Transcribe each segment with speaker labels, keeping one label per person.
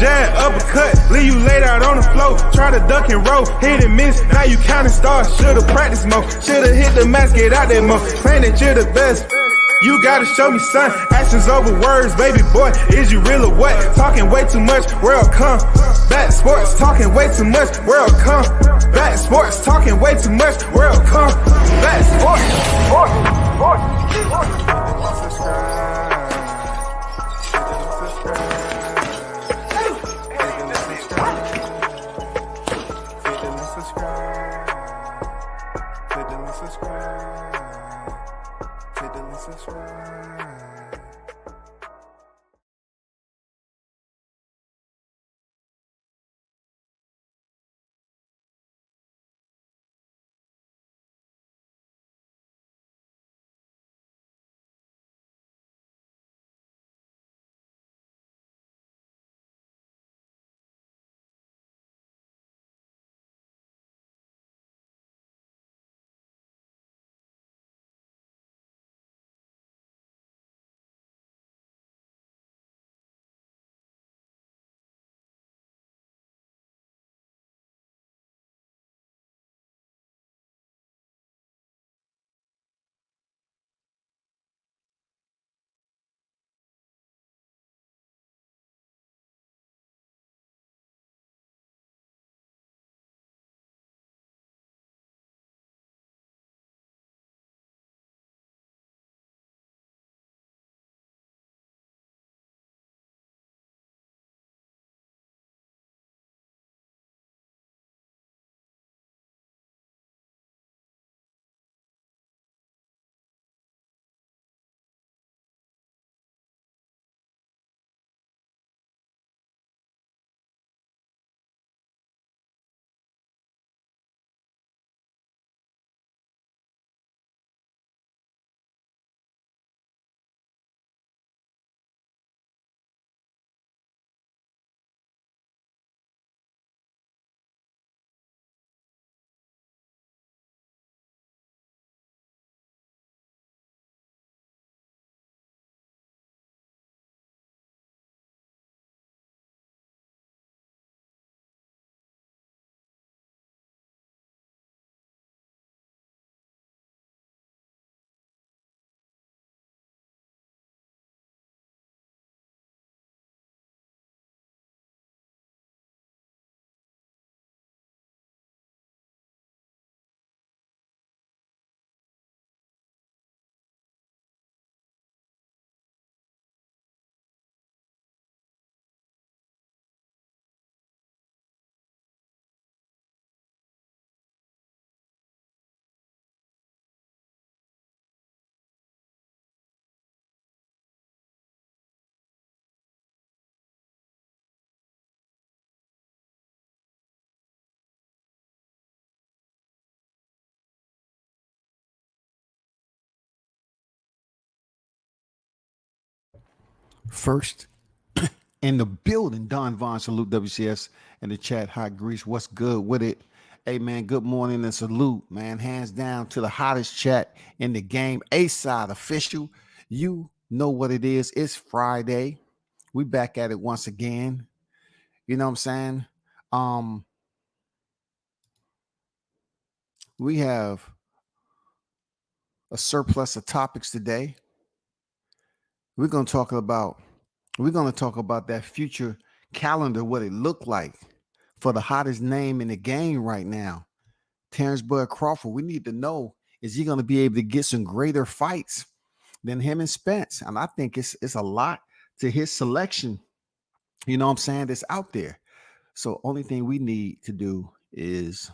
Speaker 1: jab, uppercut, leave you laid out on the floor. Try to duck and roll, hit and miss, now you counting stars. Should've practiced more, should've hit the mask, get out there more. Claim that you're the best. You gotta show me, son. Actions over words, baby boy. Is you real or what? Talking way too much, world come. Back sports, talking way too much, world come. Back sports, talking way too much, world come. Back sports.
Speaker 2: First in the building, Don Vaughn, salute WCS in the chat. Hot Grease, what's good with it? Hey man, good morning and salute, man. Hands down to the hottest chat in the game. A-Side official. You know what it is. It's Friday. We back at it once again. You know what I'm saying? We have a surplus of topics today. We're going to talk about that future calendar, what it looked like for the hottest name in the game right now, Terrence Bud Crawford. We need to know, is he going to be able to get some greater fights than him and Spence? And I think it's a lot to his selection, you know what I'm saying, that's out there. So only thing we need to do is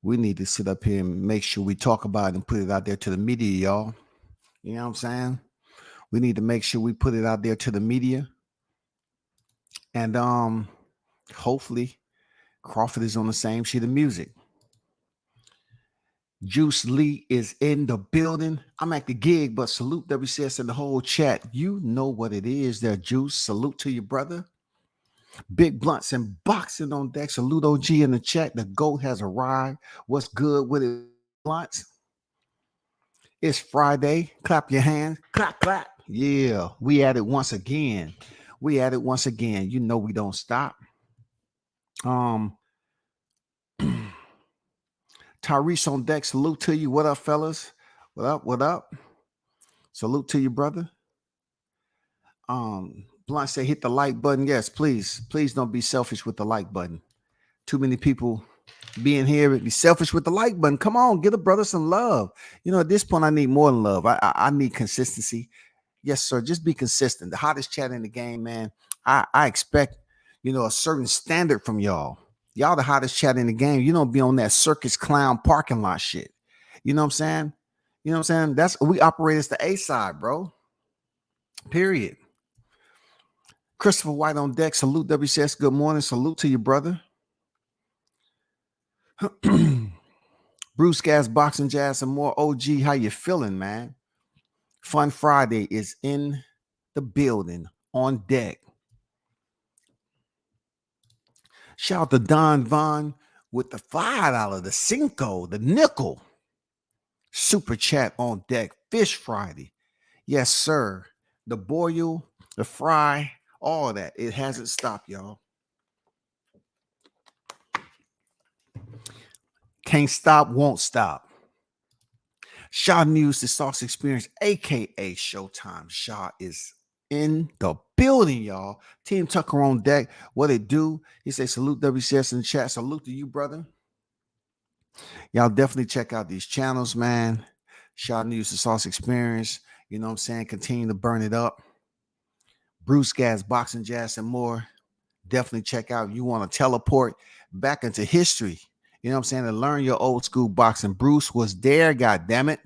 Speaker 2: we need to sit up here and make sure we talk about it and put it out there to the media, y'all. You know what I'm saying? We need to make sure we put it out there to the media. And hopefully Crawford is on the same sheet of music. Juice Lee is in the building. I'm at the gig, but salute WCS and the whole chat. You know what it is there, Juice. Salute to your brother. Big Blunts and Boxing on deck. Salute OG in the chat. The GOAT has arrived. What's good with it, Blunts? It's Friday. Clap your hands. Clap, clap. Yeah, we at it once again. We at it once again. You know we don't stop. Tyrese on deck. Salute to you. What up, fellas? What up? What up? Salute to you, brother. Blunt say hit the like button. Yes, please. Please don't be selfish with the like button. Too many people being here, be selfish with the like button. Come on, give a brother some love. At this point, I need more than love. I need consistency. Yes, sir. Just be consistent. The hottest chat in the game, man. I expect, a certain standard from y'all. Y'all the hottest chat in the game. You don't be on that circus clown parking lot shit. You know what I'm saying? That's we operate as the A side, bro. Period. Christopher White on deck. Salute WCS. Good morning. Salute to you, brother. Bruce Gas, Boxing Jazz, and more. OG, how you feeling, man? Fun Friday is in the building, on deck. Shout out to Don Vaughn with the $5, the Cinco, the nickel. Super chat on deck. Fish Friday. Yes, sir. The boil, the fry, all that. It hasn't stopped, y'all. Can't stop, won't stop. Shaw News, the Sauce Experience, aka Showtime. Shaw is in the building, y'all. Team Tucker on deck. What it do? He say salute WCS in the chat. Salute to you, brother. Y'all definitely check out these channels, man. Shaw News, the Sauce Experience. You know what I'm saying? Continue to burn it up. Bruce Gas, Boxing Jazz, and more. Definitely check out. You want to teleport back into history. You know what I'm saying? To learn your old school boxing. Bruce was there, God damn it.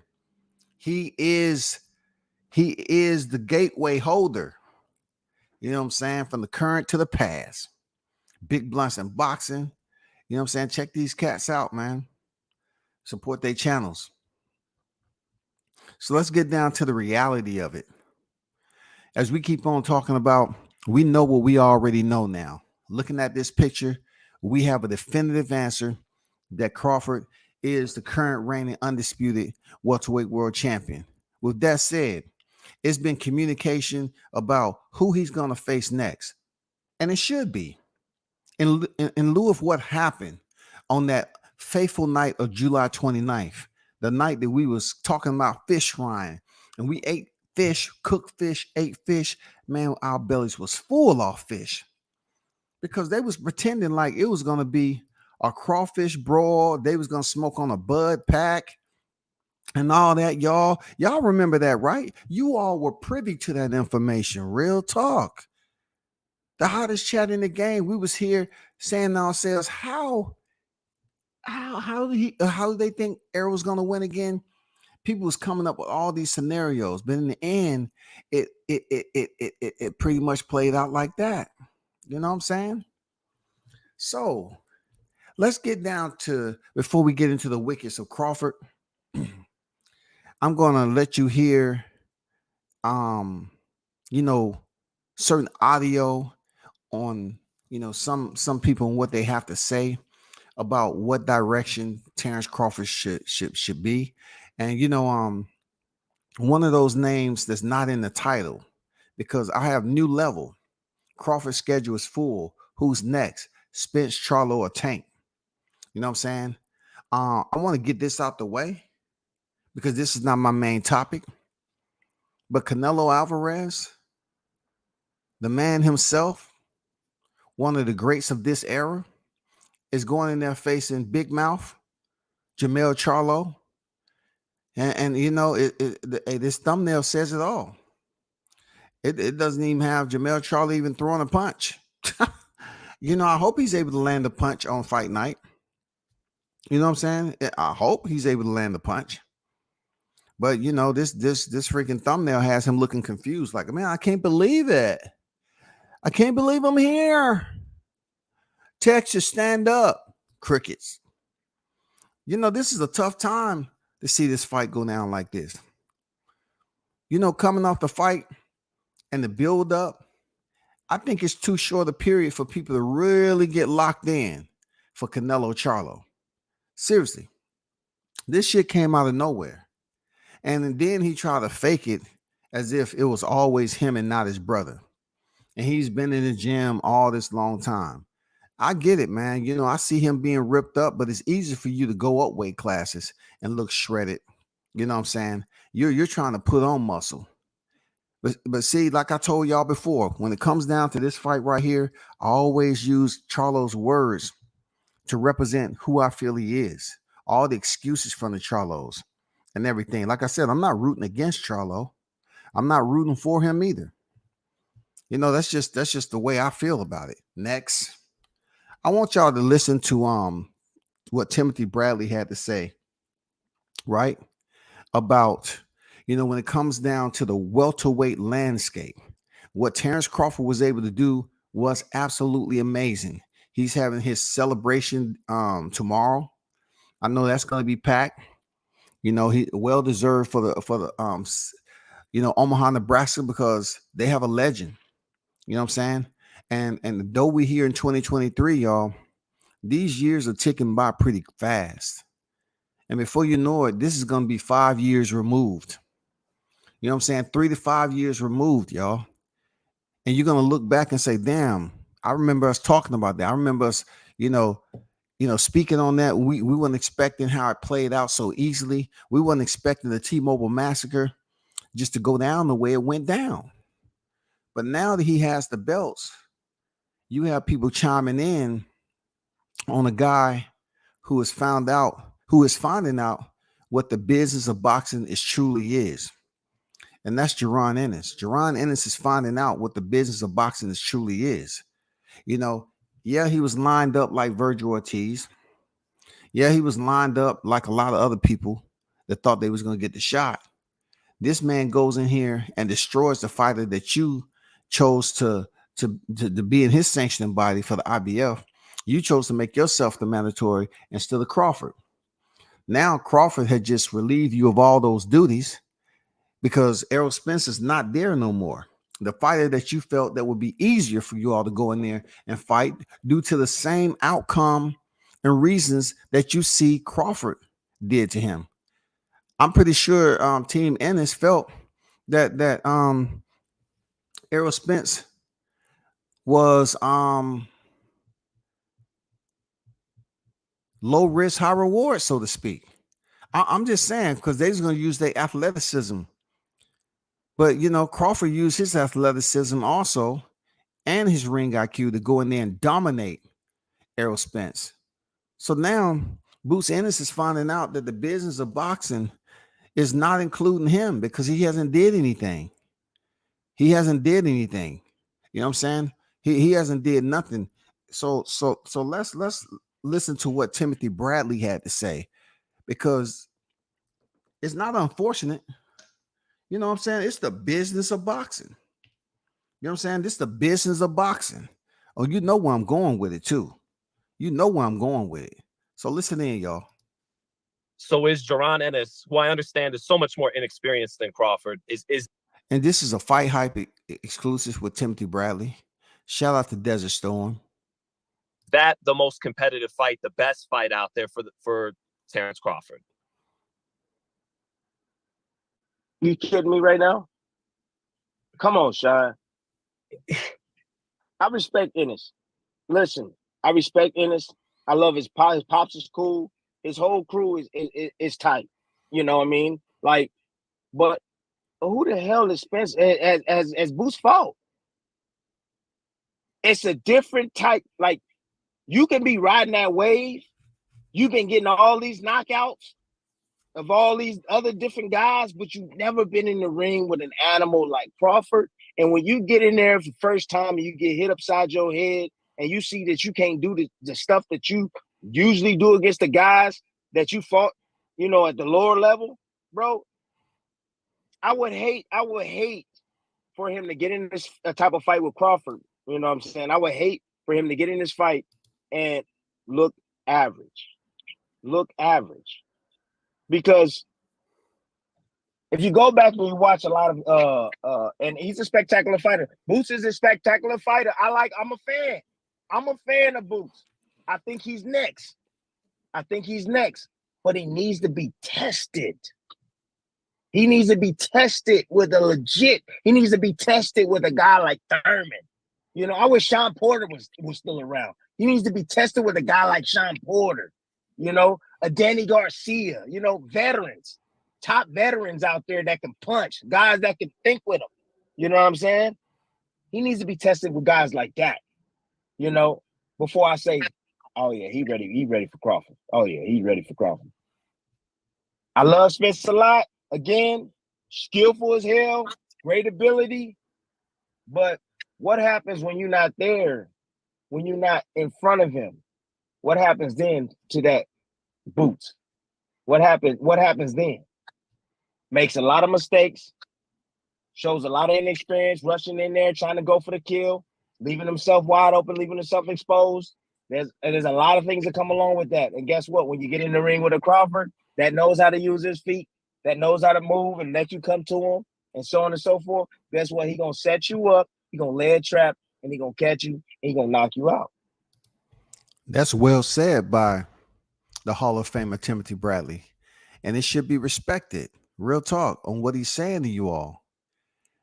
Speaker 2: He is the gateway holder. You know what I'm saying? From the current to the past. Big blunts and boxing. You know what I'm saying? Check these cats out, man. Support their channels. So let's get down to the reality of it. As we keep on talking about, we know what we already know now. Looking at this picture, we have a definitive answer that Crawford is the current reigning undisputed welterweight world champion. With that said, it's been communication about who he's going to face next. And it should be. In lieu of what happened on that fateful night of July 29th, the night that we was talking about fish frying, and we ate fish, cooked fish, ate fish, man, our bellies was full of fish because they was pretending like it was going to be a crawfish broil. They was going to smoke on a bud pack and all that, y'all. Y'all remember that, right? You all were privy to that information. Real talk. The hottest chat in the game. We was here saying to ourselves, how do they think Errol was going to win again? People was coming up with all these scenarios, but in the end, it pretty much played out like that. You know what I'm saying? So let's get down to, before we get into the wickets of Crawford, I'm gonna let you hear certain audio on some people and what they have to say about what direction Terrence Crawford should be. And one of those names that's not in the title, because I have new level. Crawford's schedule is full. Who's next? Spence, Charlo, or Tank? You know what I'm saying? I want to get this out the way because this is not my main topic. But Canelo Alvarez, the man himself, one of the greats of this era, is going in there facing Big Mouth, Jamel Charlo. And this thumbnail says it all. It doesn't even have Jamel Charlo even throwing a punch. I hope he's able to land a punch on fight night. You know what I'm saying? I hope he's able to land a punch. But this freaking thumbnail has him looking confused. Like, man, I can't believe it. I can't believe I'm here. Texas, stand up. Crickets. This is a tough time to see this fight go down like this. Coming off the fight and the build up, I think it's too short a period for people to really get locked in for Canelo Charlo. Seriously, this shit came out of nowhere. And then he tried to fake it as if it was always him and not his brother. and he's been in the gym all this long time. I get it, man. You know, I see him being ripped up, but it's easy for you to go up weight classes and look shredded. You know what I'm saying? You're trying to put on muscle. But see, like I told y'all before, when it comes down to this fight right here, I always use Charlo's words to represent who I feel he is. All the excuses from the Charlos and everything. Like I said, I'm not rooting against Charlo. I'm not rooting for him either. You know, that's just the way I feel about it. Next, I want y'all to listen to what Timothy Bradley had to say, right? About, you know, when it comes down to the welterweight landscape, what Terrence Crawford was able to do was absolutely amazing. He's having his celebration tomorrow. I know that's going to be packed. You know, he well deserved for the Omaha, Nebraska, because they have a legend. You know what I'm saying? And though we're here in 2023, y'all, these years are ticking by pretty fast. And before you know it, this is going to be 5 years removed. You know what I'm saying? 3 to 5 years removed, y'all. And you're going to look back and say, damn, I remember us talking about that. I remember us, speaking on that. We weren't expecting how it played out so easily. We weren't expecting the T-Mobile massacre just to go down the way it went down. But now that he has the belts, you have people chiming in on a guy who is finding out what the business of boxing is truly is. And that's Jaron Ennis. Jaron Ennis is finding out what the business of boxing is truly is. You know, yeah, he was lined up like Virgil Ortiz. Yeah, he was lined up like a lot of other people that thought they was going to get the shot. This man goes in here and destroys the fighter that you chose to be in his sanctioning body for the IBF. You chose to make yourself the mandatory instead of Crawford. Now Crawford had just relieved you of all those duties because Errol Spence is not there no more. The fighter that you felt that would be easier for you all to go in there and fight due to the same outcome and reasons that you see Crawford did to him. I'm pretty sure Team Ennis felt that Errol Spence was low risk, high reward, so to speak. I'm just saying, because they're going to use their athleticism. But, you know, Crawford used his athleticism also and his ring IQ to go in there and dominate Errol Spence. So now Boots Ennis is finding out that the business of boxing is not including him because he hasn't did anything. He hasn't did anything. You know what I'm saying? He hasn't did nothing. So let's listen to what Timothy Bradley had to say, because it's not unfortunate. You know what I'm saying? It's the business of boxing. You know what I'm saying? This is the business of boxing. Oh, you know where I'm going with it too. You know where I'm going with it. So listen in, y'all.
Speaker 3: So is Jaron Ennis, who I understand is so much more inexperienced than Crawford, is
Speaker 2: And this is a Fight Hype exclusive with Timothy Bradley. Shout out to Desert Storm.
Speaker 3: that the most competitive fight, the best fight out there for Terrence Crawford?
Speaker 4: You kidding me right now? Come on, Sean. I respect Ennis. Listen, I respect Ennis. I love his pop. His pops is cool. His whole crew is tight. You know what I mean? Like, but who the hell is Spence as Boots fault? It's a different type. Like, you can be riding that wave. You've been getting all these knockouts of all these other different guys, but you've never been in the ring with an animal like Crawford. And when you get in there for the first time and you get hit upside your head and you see that you can't do the stuff that you usually do against the guys that you fought, you know, at the lower level, bro, I would hate for him to get in this type of fight with Crawford. You know what I'm saying? I would hate for him to get in this fight and look average. Look average. Because if you go back and you watch a lot of and he's a spectacular fighter. Boots is a spectacular fighter. I'm a fan. I'm a fan of Boots. I think he's next. But he needs to be tested. He needs to be tested with he needs to be tested with a guy like Thurman. You know, I wish Sean Porter was still around. He needs to be tested with a guy like Sean Porter, you know, a Danny Garcia, you know, veterans, top veterans out there that can punch, guys that can think with him. You know what I'm saying? He needs to be tested with guys like that, you know, before I say, oh yeah, he ready for Crawford. Oh yeah, he's ready for Crawford. I love Spence a lot. Again, skillful as hell, great ability. But what happens when you're not there, when you're not in front of him? What happens then to that boot? What happens then? Makes a lot of mistakes, shows a lot of inexperience, rushing in there, trying to go for the kill, leaving himself wide open, leaving himself exposed. There's a lot of things that come along with that. And guess what? When you get in the ring with a Crawford that knows how to use his feet, that knows how to move and let you come to him, and so on and so forth, guess what? He gonna set you up, he gonna lay a trap, and he gonna catch you, and he gonna knock you out.
Speaker 2: That's well said by the Hall of Famer Timothy Bradley. And it should be respected. Real talk on what he's saying to you all.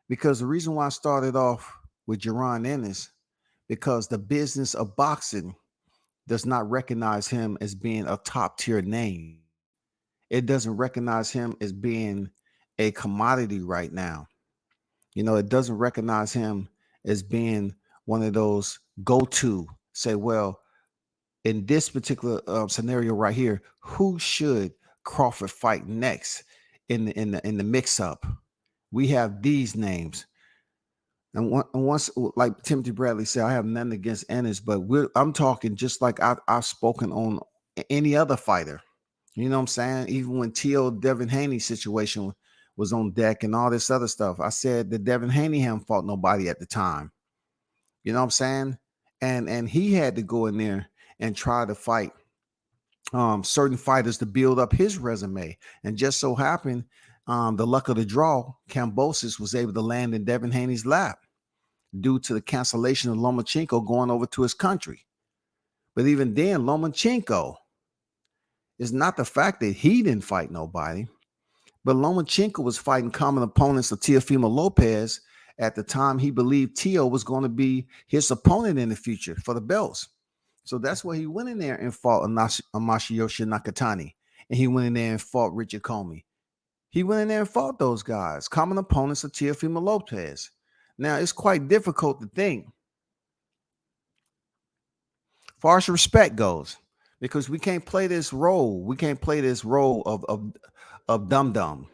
Speaker 2: Because the reason why I started off with Jaron Ennis, because the business of boxing does not recognize him as being a top tier name. It doesn't recognize him as being a commodity right now. You know, it doesn't recognize him as being one of those go-to, say, well, in this particular scenario right here, who should Crawford fight next in the mix-up? We have these names. And once, like Timothy Bradley said, I have nothing against Ennis, but I'm talking just like I've spoken on any other fighter. You know what I'm saying? Even when T.O. Devin Haney situation was on deck and all this other stuff, I said that Devin Haney hadn't fought nobody at the time. You know what I'm saying? And he had to go in there and try to fight certain fighters to build up his resume. And just so happened, the luck of the draw, Kambosos was able to land in Devin Haney's lap due to the cancellation of Lomachenko going over to his country. But even then, Lomachenko is not the fact that he didn't fight nobody, but Lomachenko was fighting common opponents of Teofimo Lopez at the time he believed Teo was going to be his opponent in the future for the belts. So that's why he went in there and fought Masayosha Nakatani, and he went in there and fought Richard Comey. He went in there and fought those guys, common opponents of Teofimo Lopez. Now, it's quite difficult to think, as far as respect goes, because we can't play this role. We can't play this role of dum-dum.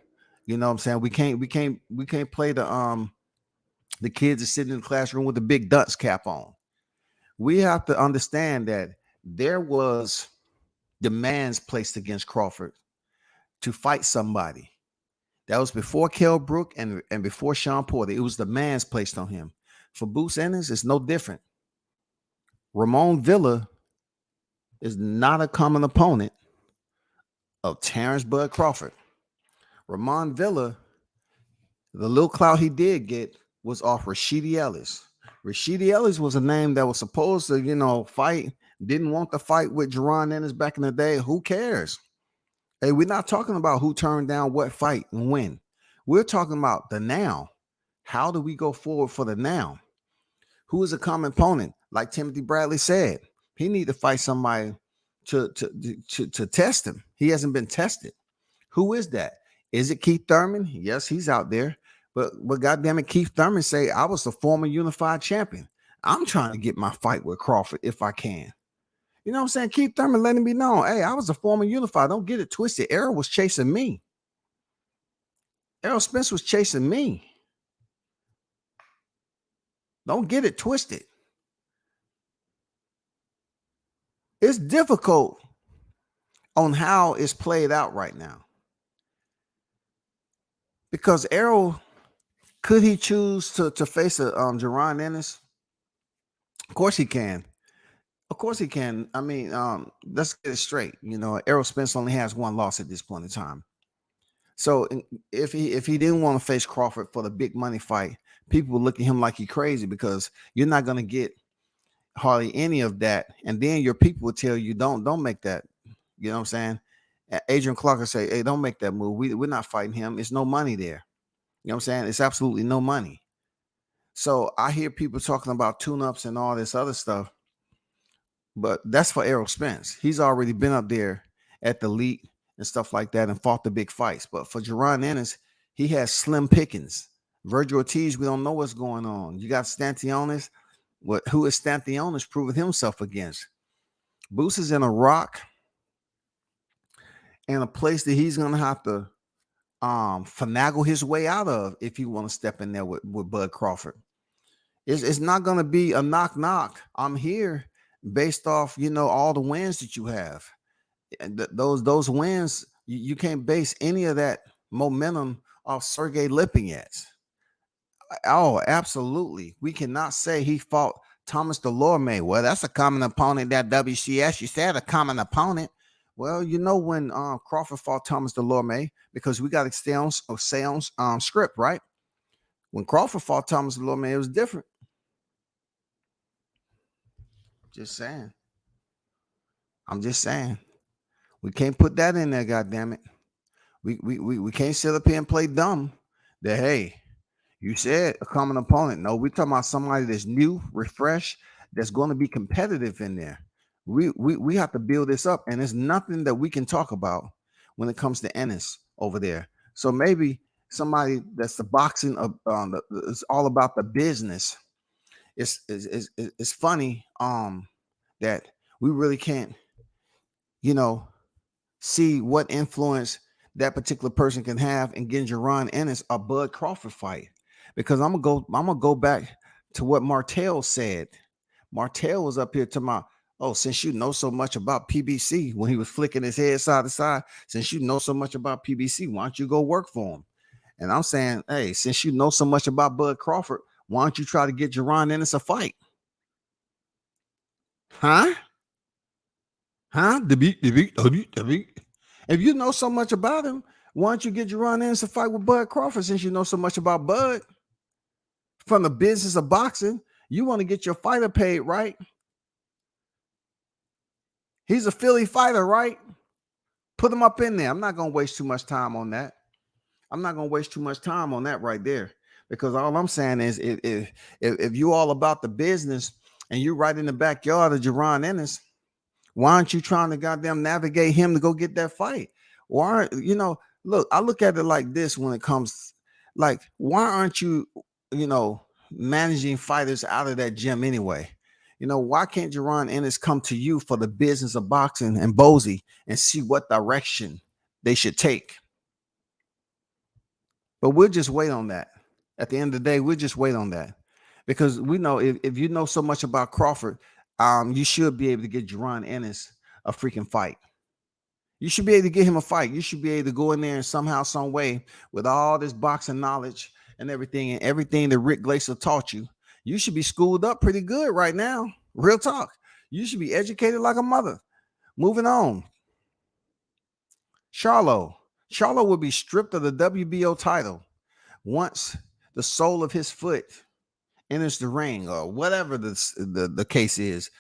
Speaker 2: You know what I'm saying? We can't play the kids that sit in the classroom with the big dunce cap on. We have to understand that there was demands placed against Crawford to fight somebody. That was before Kell Brook and before Sean Porter. It was demands placed on him. For Boots Ennis, it's no different. Ramon Villa is not a common opponent of Terrence Bud Crawford. Ramon Villa, the little clout he did get was off Rashidi Ellis. Rashidi Ellis was a name that was supposed to, fight, didn't want to fight with Jaron Ennis back in the day. Who cares? Hey, we're not talking about who turned down what fight and when. We're talking about the now. How do we go forward for the now? Who is a common opponent? Like Timothy Bradley said, he need to fight somebody to test him. He hasn't been tested. Who is that? Is it Keith Thurman? Yes, he's out there. But goddamn it, Keith Thurman say, I was the former unified champion. I'm trying to get my fight with Crawford if I can. You know what I'm saying? Keith Thurman letting me know, hey, I was a former unified. Don't get it twisted. Errol was chasing me. Errol Spence was chasing me. Don't get it twisted. It's difficult on how it's played out right now. Because Errol, could he choose to face a Jaron Ennis? Of course he can. Of course he can. I mean, let's get it straight. Errol Spence only has one loss at this point in time. So if he didn't want to face Crawford for the big money fight, people would look at him like he's crazy, because you're not going to get hardly any of that. And then your people will tell you, don't make that. You know what I'm saying? Adrian Clark will say, hey, don't make that move. We're not fighting him. It's no money there. You know what I'm saying? It's absolutely no money. So I hear people talking about tune-ups and all this other stuff, but that's for Errol Spence. He's already been up there at the elite and stuff like that and fought the big fights. But for Jaron Ennis, he has slim pickings. Virgil Ortiz, we don't know what's going on. You got Stantionis. Who is Stantionis proving himself against? Boots is in a rock and a place that he's gonna have to finagle his way out of if you want to step in there with Bud Crawford. It's not gonna be a knock. I'm here based off, all the wins that you have. And those wins, you can't base any of that momentum off Sergey Lipinets. Oh, absolutely. We cannot say he fought Thomas Delorme. Well, that's a common opponent, that WCS. You said a common opponent. Well, when Crawford fought Thomas Delorme, because we got to stay on script, right? When Crawford fought Thomas Delorme, it was different. Just saying. I'm just saying. We can't put that in there, goddammit. We can't sit up here and play dumb that, hey, you said a common opponent. No, we're talking about somebody that's new, refreshed, that's going to be competitive in there. We have to build this up, and there's nothing that we can talk about when it comes to Ennis over there. So maybe somebody that's the boxing of it's all about the business. It's funny that we really can't see what influence that particular person can have in getting Jaron Ennis a Bud Crawford fight. Because I'm gonna go back to what Martell said. Martell was up here to my, since you know so much about PBC, when he was flicking his head side to side, since you know so much about PBC, why don't you go work for him? And I'm saying, hey, since you know so much about Bud Crawford, why don't you try to get Jaron Ennis a fight? Huh? The beat. If you know so much about him, why don't you get Jaron Ennis a fight with Bud Crawford, since you know so much about Bud? From the business of boxing, you want to get your fighter paid, right? He's a Philly fighter, right? Put him up in there. I'm not going to waste too much time on that. Right there, because all I'm saying is if you all about the business and you're right in the backyard of Jaron Ennis, why aren't you trying to goddamn navigate him to go get that fight? Why, look, I look at it like this when it comes, like, why aren't you, managing fighters out of that gym anyway? Why can't Jaron Ennis come to you for the business of boxing and Bozy and see what direction they should take? But we'll just wait on that. At the end of the day, we'll just wait on that, because we know if you know so much about Crawford, you should be able to get Jaron Ennis a freaking fight. You should be able to get him a fight. You should be able to go in there and somehow, some way, with all this boxing knowledge and everything that Rick Glaser taught you, you should be schooled up pretty good right now. Real talk. You should be educated like a mother. Moving on. Charlo will be stripped of the WBO title once the sole of his foot enters the ring, or whatever the case is.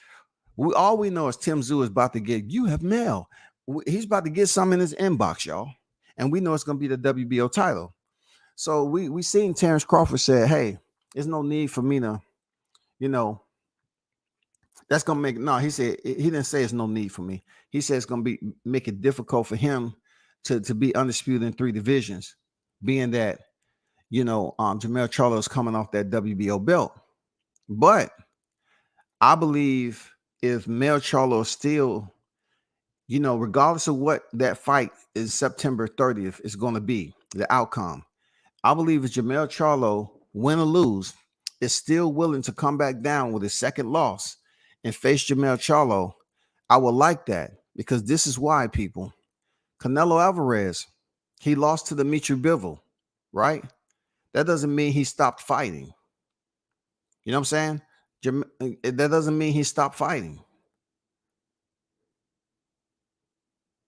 Speaker 2: All we know is Tim Tszyu is about to get, you have mail. He's about to get some in his inbox, y'all. And we know it's going to be the WBO title. So we seen Terrence Crawford said, hey, there's no need for me to, that's going to make, no, he said, he didn't say it's no need for me. He said it's going to make it difficult for him to be undisputed in 3 divisions, being that, Jamel Charlo is coming off that WBO belt. But I believe if Mel Charlo is still, regardless of what that fight is September 30th is going to be, the outcome, I believe if Jamel Charlo, win or lose, is still willing to come back down with his second loss and face Jamel Charlo, I would like that, because this is why, people. Canelo Alvarez, he lost to Dimitri Bivol, right? That doesn't mean he stopped fighting. You know what I'm saying? That doesn't mean he stopped fighting.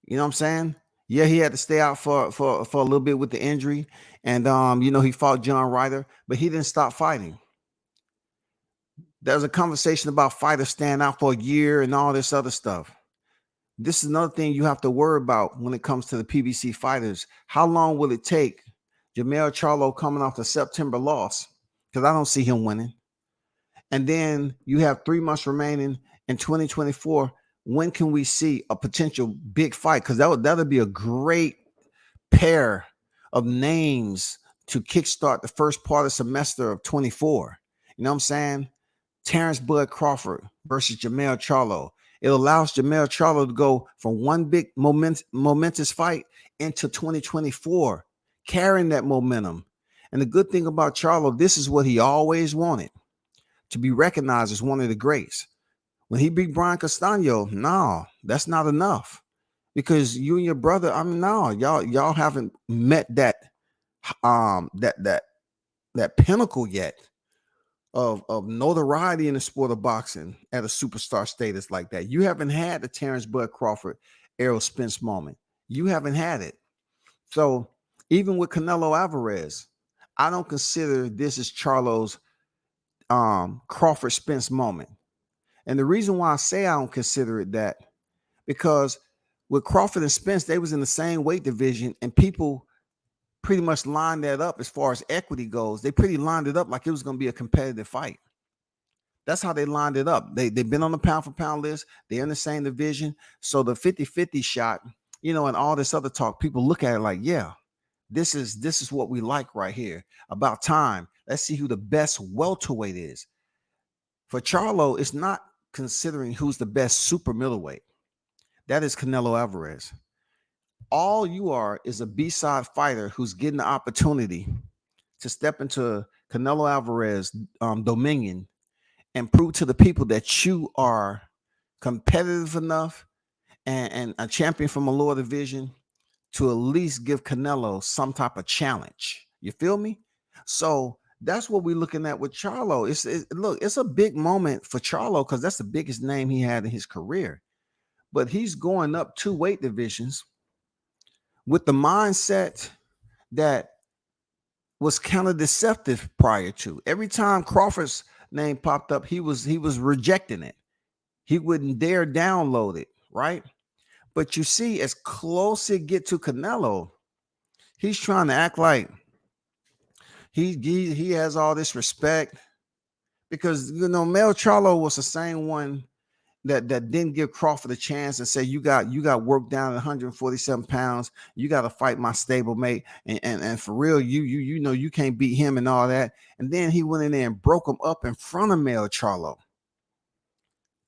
Speaker 2: You know what I'm saying? Yeah, he had to stay out for a little bit with the injury. And, he fought John Ryder, but he didn't stop fighting. There's a conversation about fighters staying out for a year and all this other stuff. This is another thing you have to worry about when it comes to the PBC fighters. How long will it take Jamel Charlo coming off the September loss, because I don't see him winning. And then you have 3 months remaining in 2024. When can we see a potential big fight? Because that'll be a great pair of names to kickstart the first part of semester of 24. You know what I'm saying? Terrence Bud Crawford versus Jermell Charlo. It allows Jermell Charlo to go from one big momentous fight into 2024, carrying that momentum. And the good thing about Charlo, this is what he always wanted, to be recognized as one of the greats. When he beat Brian Castano, no, that's not enough, because you and your brother, I mean, no, y'all haven't met that that pinnacle yet of notoriety in the sport of boxing at a superstar status like that. You haven't had the Terrence Bud Crawford, Errol Spence moment. You haven't had it. So even with Canelo Alvarez, I don't consider this as Charlo's Crawford Spence moment. And the reason why I say I don't consider it that, because with Crawford and Spence, they was in the same weight division, and people pretty much lined that up as far as equity goes. They pretty lined it up like it was going to be a competitive fight. That's how they lined it up. They've been on the pound for pound list. They're in the same division. So the 50-50 shot, and all this other talk, people look at it like, yeah, this is what we like right here. About time. Let's see who the best welterweight is. For Charlo, it's not considering who's the best super middleweight. That is Canelo Alvarez. All you are is a B-side fighter who's getting the opportunity to step into Canelo Alvarez dominion and prove to the people that you are competitive enough and a champion from a lower division to at least give Canelo some type of challenge. You feel me? So that's what we're looking at with Charlo. It's a big moment for Charlo because that's the biggest name he had in his career. But he's going up 2 weight divisions with the mindset that was kind of deceptive prior to. Every time Crawford's name popped up, he was rejecting it. He wouldn't dare download it, right? But you see, as close it get to Canelo, he's trying to act like he has all this respect, because Mel Charlo was the same one that didn't give Crawford a chance and say, you got work down at 147 pounds. You got to fight my stablemate, and for real, you can't beat him and all that. And then he went in there and broke him up in front of Mel Charlo,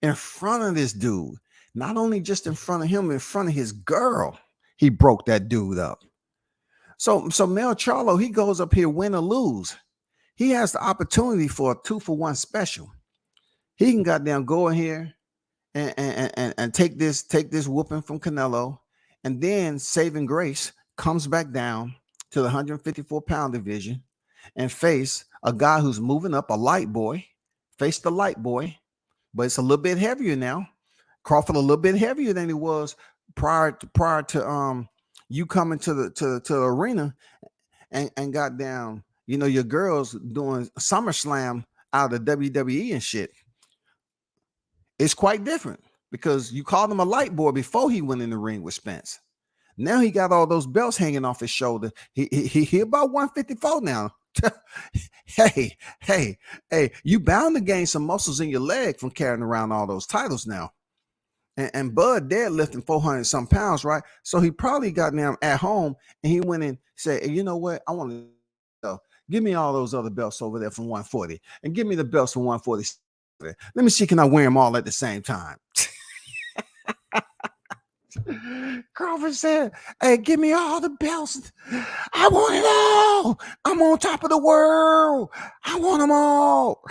Speaker 2: in front of this dude. Not only just in front of him, in front of his girl, he broke that dude up. So Mel Charlo, he goes up here, win or lose. He has the opportunity for a 2-for-1 special. He can goddamn go in here and take this whooping from Canelo, and then saving grace comes back down to the 154-pound division and face a guy who's moving up, a light boy. Face the light boy, but it's a little bit heavier now. Crawford a little bit heavier than he was prior to you coming to the arena and got down. Your girls doing SummerSlam out of WWE and shit. It's quite different, because you called him a light boy before he went in the ring with Spence. Now he got all those belts hanging off his shoulder. He about 154 now. hey, you bound to gain some muscles in your leg from carrying around all those titles now. And Bud deadlifting 400 some pounds, right? So he probably got down at home and he went and said, hey, you know what? I want to give me all those other belts over there from 140 and give me the belts from 140. Let me see, can I wear them all at the same time? Crawford said, hey, give me all the belts. I want it all. I'm on top of the world. I want them all.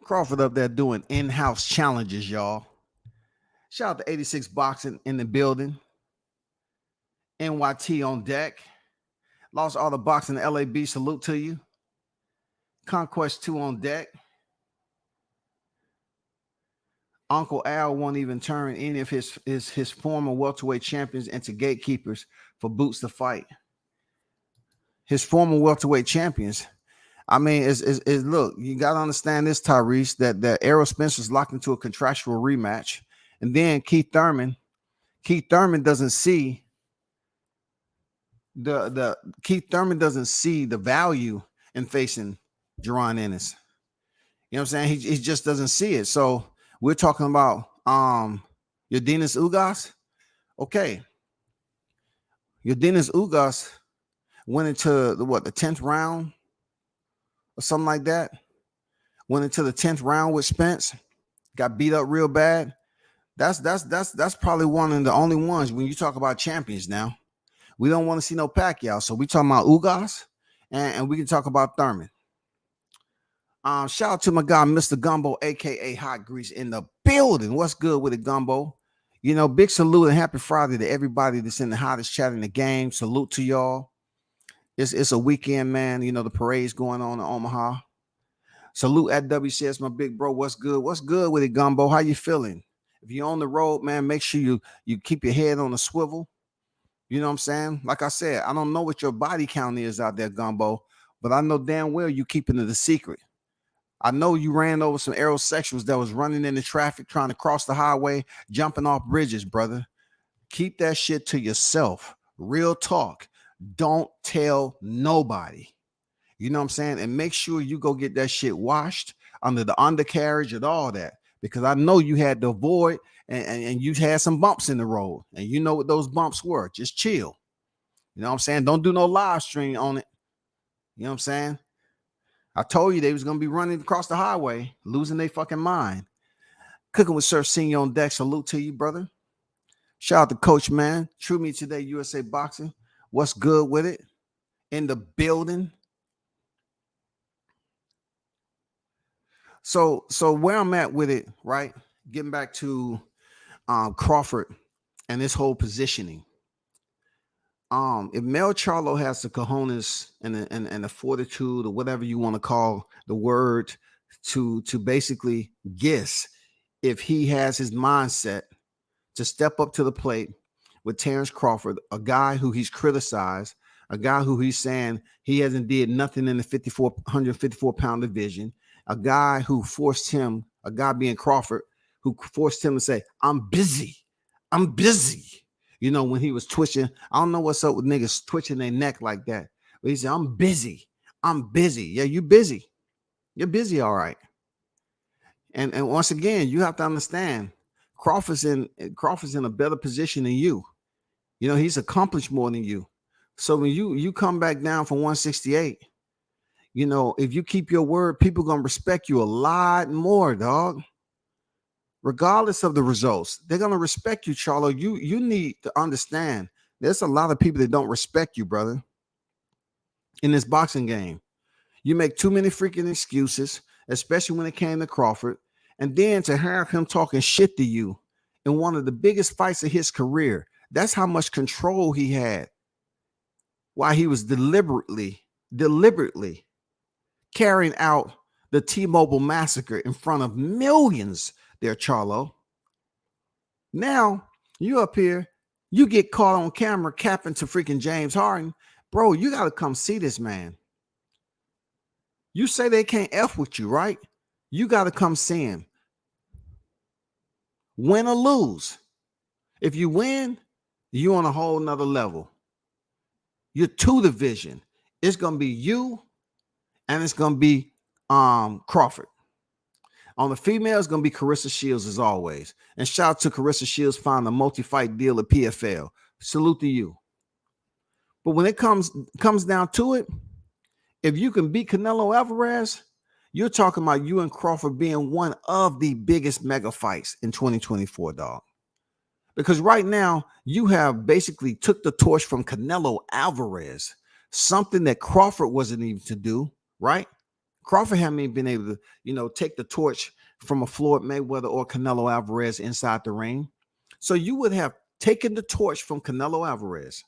Speaker 2: Crawford up there doing in-house challenges, y'all. Shout out to 86 Boxing in the building. NYT on deck. Lost all the boxing in LAB. Salute to you. Conquest 2 on deck. Uncle Al won't even turn any of his former welterweight champions into gatekeepers for Boots to fight. his former welterweight champions. I mean, look, you got to understand this, Tyrese, that Errol Spence was locked into a contractual rematch. And then Keith Thurman doesn't see Keith Thurman doesn't see the value in facing Jaron Ennis. You know what I'm saying? He just doesn't see it. So we're talking about Yordenis Ugas. Okay. Yordenis Ugas went into the 10th round or something like that. Went into the 10th round with Spence, got beat up real bad. That's probably one of the only ones when you talk about champions now. We don't want to see no Pacquiao. So we talking about Ugas and we can talk about Thurman. Shout out to my guy, Mr. Gumbo, aka Hot Grease, in the building. What's good with it, Gumbo? You know, big salute and happy Friday to everybody that's in the hottest chat in the game. Salute to y'all. It's a weekend, man. You know, the parade's going on in Omaha. Salute at WCS, my big bro. What's good? What's good with it, Gumbo? How you feeling? If you're on the road, man, make sure you keep your head on a swivel. You know what I'm saying? Like I said, I don't know what your body count is out there, Gumbo, but I know damn well you keeping it a secret. I know you ran over some aerosexuals that was running into traffic, trying to cross the highway, jumping off bridges, brother. Keep that shit to yourself. Real talk. Don't tell nobody. You know what I'm saying? And make sure you go get that shit washed under the undercarriage and all that. Because I know you had to avoid and you had some bumps in the road. And you know what those bumps were. Just chill. You know what I'm saying? Don't do no live stream on it. You know what I'm saying? I told you they was going to be running across the highway, losing their fucking mind. Cooking with Sir Senior on deck. Salute to you, brother. Shout out to Coach, man. True Me Today, USA Boxing. What's good with it? In the building. So where I'm at with it, right? Getting back to Crawford and this whole positioning. If Mel Charlo has the cojones and the fortitude or whatever you want to call the word to basically guess if he has his mindset to step up to the plate with Terrence Crawford, a guy who he's criticized, a guy who he's saying he hasn't did nothing in the 154-pound division, a guy who forced him, a guy being Crawford, who forced him to say, I'm busy. You know, when he was twitching, I don't know what's up with niggas twitching their neck like that. But he said, I'm busy. Yeah, you busy. You're busy, all right. And once again, you have to understand, Crawford's in a better position than you. You know, he's accomplished more than you. So when you come back down from 168, you know, if you keep your word, people gonna respect you a lot more, dog. Regardless of the results, they're gonna respect you, Charlo. You need to understand there's a lot of people that don't respect you, brother. In this boxing game, you make too many freaking excuses, especially when it came to Crawford, and then to have him talking shit to you in one of the biggest fights of his career. That's how much control he had. Why he was deliberately carrying out the T-Mobile massacre in front of millions there, Charlo. Now, you up here, you get caught on camera capping to freaking James Harden. Bro, you got to come see this man. You say they can't F with you, right? You got to come see him. Win or lose. If you win, you're on a whole nother level. You're two division. It's going to be you and it's going to be Crawford. On the female, it's going to be Carissa Shields as always. And shout out to Carissa Shields finding a multi-fight deal at PFL. Salute to you. But when it comes down to it, if you can beat Canelo Alvarez, you're talking about you and Crawford being one of the biggest mega fights in 2024, dog. Because right now, you have basically took the torch from Canelo Alvarez, something that Crawford wasn't even to do, right? Crawford hadn't even been able to, you know, take the torch from a Floyd Mayweather or Canelo Alvarez inside the ring. So you would have taken the torch from Canelo Alvarez.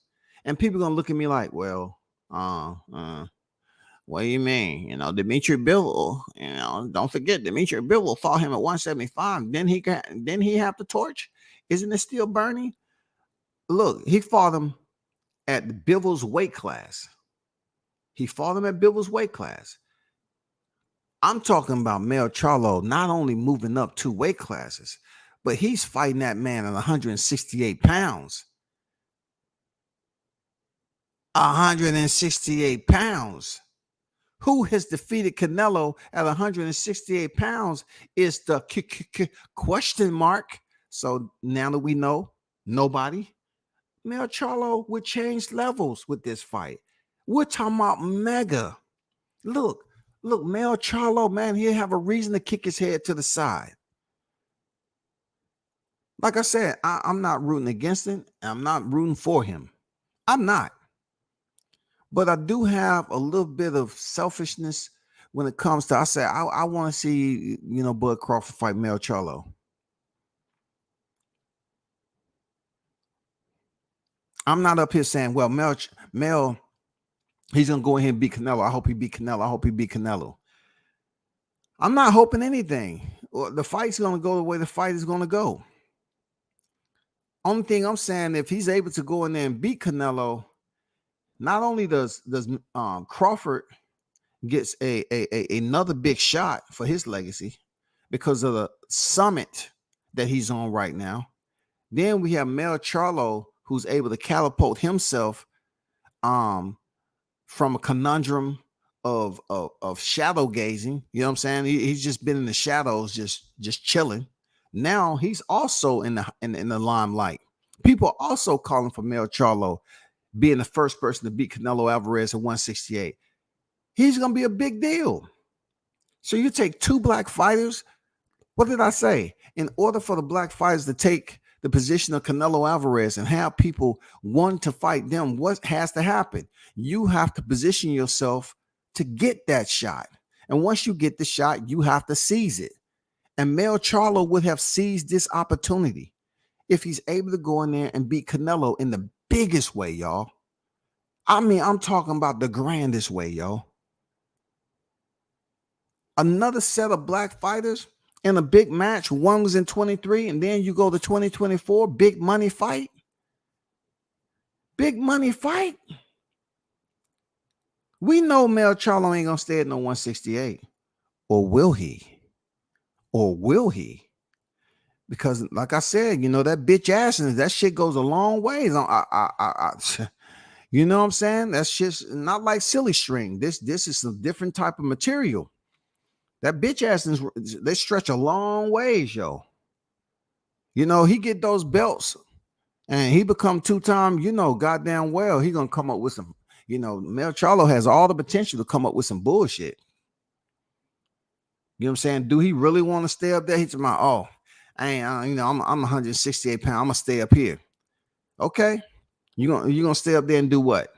Speaker 2: And people are going to look at me like, well, what do you mean? You know, Dimitri Bivol, you know, don't forget, Dimitri Bivol fought him at 175. Then he have the torch? Isn't it still burning? Look, he fought him at Bivol's weight class. He fought him at Bivol's weight class. I'm talking about Mel Charlo not only moving up 2 weight classes, but he's fighting that man at 168 pounds. 168 pounds. Who has defeated Canelo at 168 pounds is the question mark. So now that we know, nobody. Mel Charlo would change levels with this fight. We're talking about mega. Look, Mel Charlo, man, he'll have a reason to kick his head to the side. Like I said, I'm not rooting against him. I'm not rooting for him. I'm not. But I do have a little bit of selfishness when it comes to, I want to see, Bud Crawford fight Mel Charlo. I'm not up here saying, well, Mel, he's going to go ahead and beat Canelo. I hope he beat Canelo. I'm not hoping anything. The fight's going to go the way the fight is going to go. Only thing I'm saying, if he's able to go in there and beat Canelo, not only does Crawford gets another big shot for his legacy because of the summit that he's on right now. Then we have Mel Charlo, who's able to catapult himself from a conundrum of shadow gazing. You know what I'm saying? He's just been in the shadows, just chilling. Now he's also in the limelight. People are also calling for Mel Charlo being the first person to beat Canelo Alvarez at 168. He's going to be a big deal. So you take 2 black fighters. What did I say? In order for the black fighters to take the position of Canelo Alvarez and have people want to fight them, what has to happen? You have to position yourself to get that shot. And once you get the shot, you have to seize it. And Mel Charlo would have seized this opportunity if he's able to go in there and beat Canelo in the biggest way, y'all. I mean, I'm talking about the grandest way, y'all. Another set of black fighters in a big match. One was in 23, and then you go to 2024, big money fight. Big money fight. We know Mel Charlo ain't gonna stay at no 168. Or will he? Or will he? Because, like I said, that bitch ass, that shit goes a long ways. You know what I'm saying? That's just not like silly string. This is some different type of material. That bitch ass, they stretch a long ways, yo. He get those belts and he become 2-time, goddamn well, he gonna come up with some, Mel Charlo has all the potential to come up with some bullshit. You know what I'm saying? Do he really want to stay up there? He's like, oh, I'm 168 pounds. I'm gonna stay up here. Okay. You gonna stay up there and do what?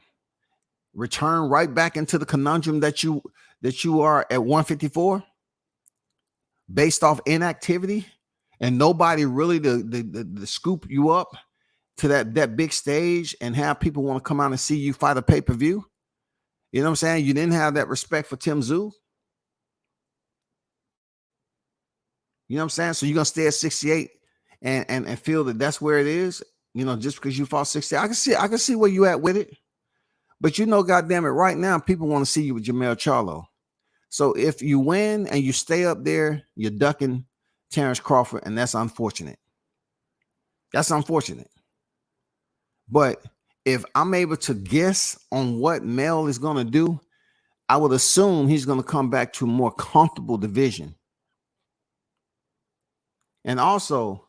Speaker 2: Return right back into the conundrum that you are at 154 based off inactivity and nobody really to scoop you up to that big stage and have people want to come out and see you fight a pay-per-view. You know what I'm saying? You didn't have that respect for Tim Tszyu. You know what I'm saying? So you're going to stay at 68 and feel that that's where it is, just because you fought 68. I can see where you at with it. But goddamn it, right now, people want to see you with Mel Charlo. So if you win and you stay up there, you're ducking Terrence Crawford, and that's unfortunate. That's unfortunate. But if I'm able to guess on what Mel is going to do, I would assume he's going to come back to a more comfortable division. And also,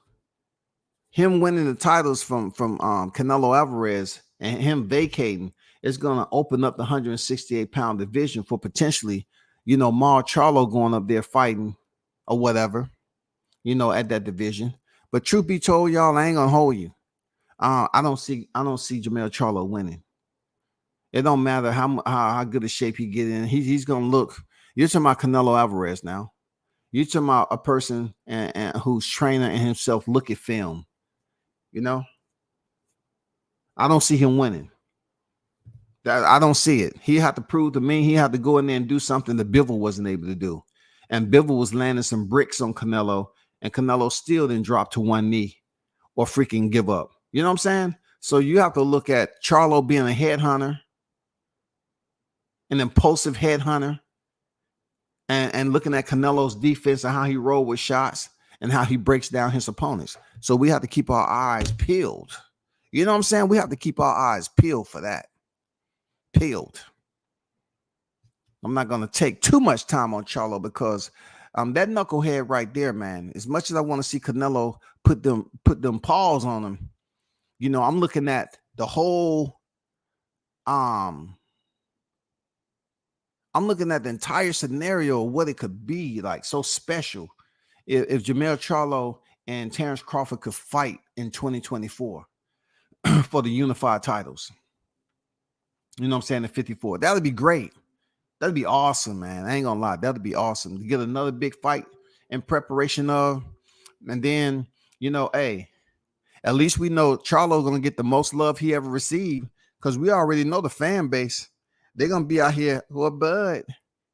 Speaker 2: him winning the titles from Canelo Alvarez and him vacating is going to open up the 168-pound division for potentially, Mar Charlo going up there fighting or whatever, at that division. But truth be told, y'all, I ain't gonna hold you. I don't see Jermell Charlo winning. It don't matter how good a shape he get in. He's gonna look. You're talking about Canelo Alvarez now. You're talking about a person and whose trainer and himself look at film. I don't see him winning. I don't see it. He had to prove to me he had to go in there and do something that Bivol wasn't able to do. And Bivol was landing some bricks on Canelo, and Canelo still didn't drop to one knee or freaking give up. You know what I'm saying? So you have to look at Charlo being a headhunter. an impulsive headhunter, and looking at Canelo's defense and how he rolled with shots and how he breaks down his opponents. So we have to keep our eyes peeled. You know what I'm saying? We have to keep our eyes peeled for that. Peeled. I'm not going to take too much time on Charlo because that knucklehead right there, man, as much as I want to see Canelo put them paws on him, you know, I'm looking at the whole I'm looking at the entire scenario of what it could be like so special if Jermell Charlo and Terrence Crawford could fight in 2024 for the unified titles. You know what I'm saying? At 54. That would be great. That'd be awesome, man. I ain't gonna lie. That'd be awesome to get another big fight in preparation of. And then, you know, hey, at least we know Charlo gonna get the most love he ever received because we already know the fan base. They're gonna be out here. Well, bud,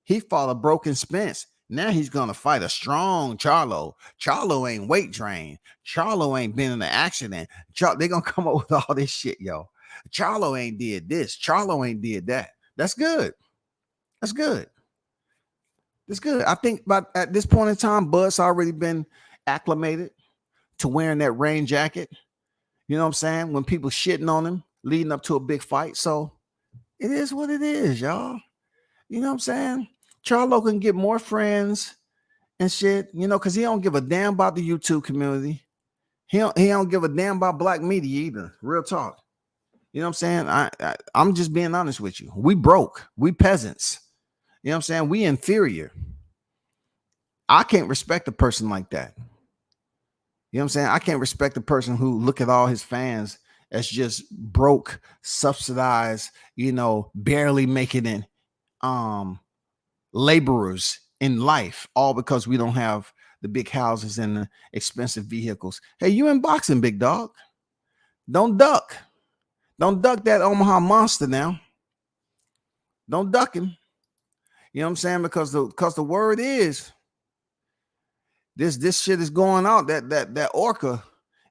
Speaker 2: he fought a broken Spence. Now he's gonna fight a strong Charlo. Charlo ain't weight trained. Charlo ain't been in an accident. They're gonna come up with all this shit, yo. Charlo ain't did this. Charlo ain't did that. That's good. That's good. That's good. I think at this point in time, Bud's already been acclimated to wearing that rain jacket. You know what I'm saying? When people shitting on him leading up to a big fight. So it is what it is, y'all. You know what I'm saying? Charlo can get more friends and shit, you know, because he don't give a damn about the YouTube community. He don't give a damn about black media either. Real talk. You know what I'm saying? I'm just being honest with you. We broke. We peasants. You know what I'm saying? We inferior. I can't respect a person like that. You know what I'm saying? I can't respect a person who look at all his fans as just broke, subsidized, you know, barely making it laborers in life, all because we don't have the big houses and the expensive vehicles. Hey, you in boxing, big dog. Don't duck. Don't duck that Omaha monster now. Don't duck him. You know what I'm saying? Because the word is this shit is going out. That orca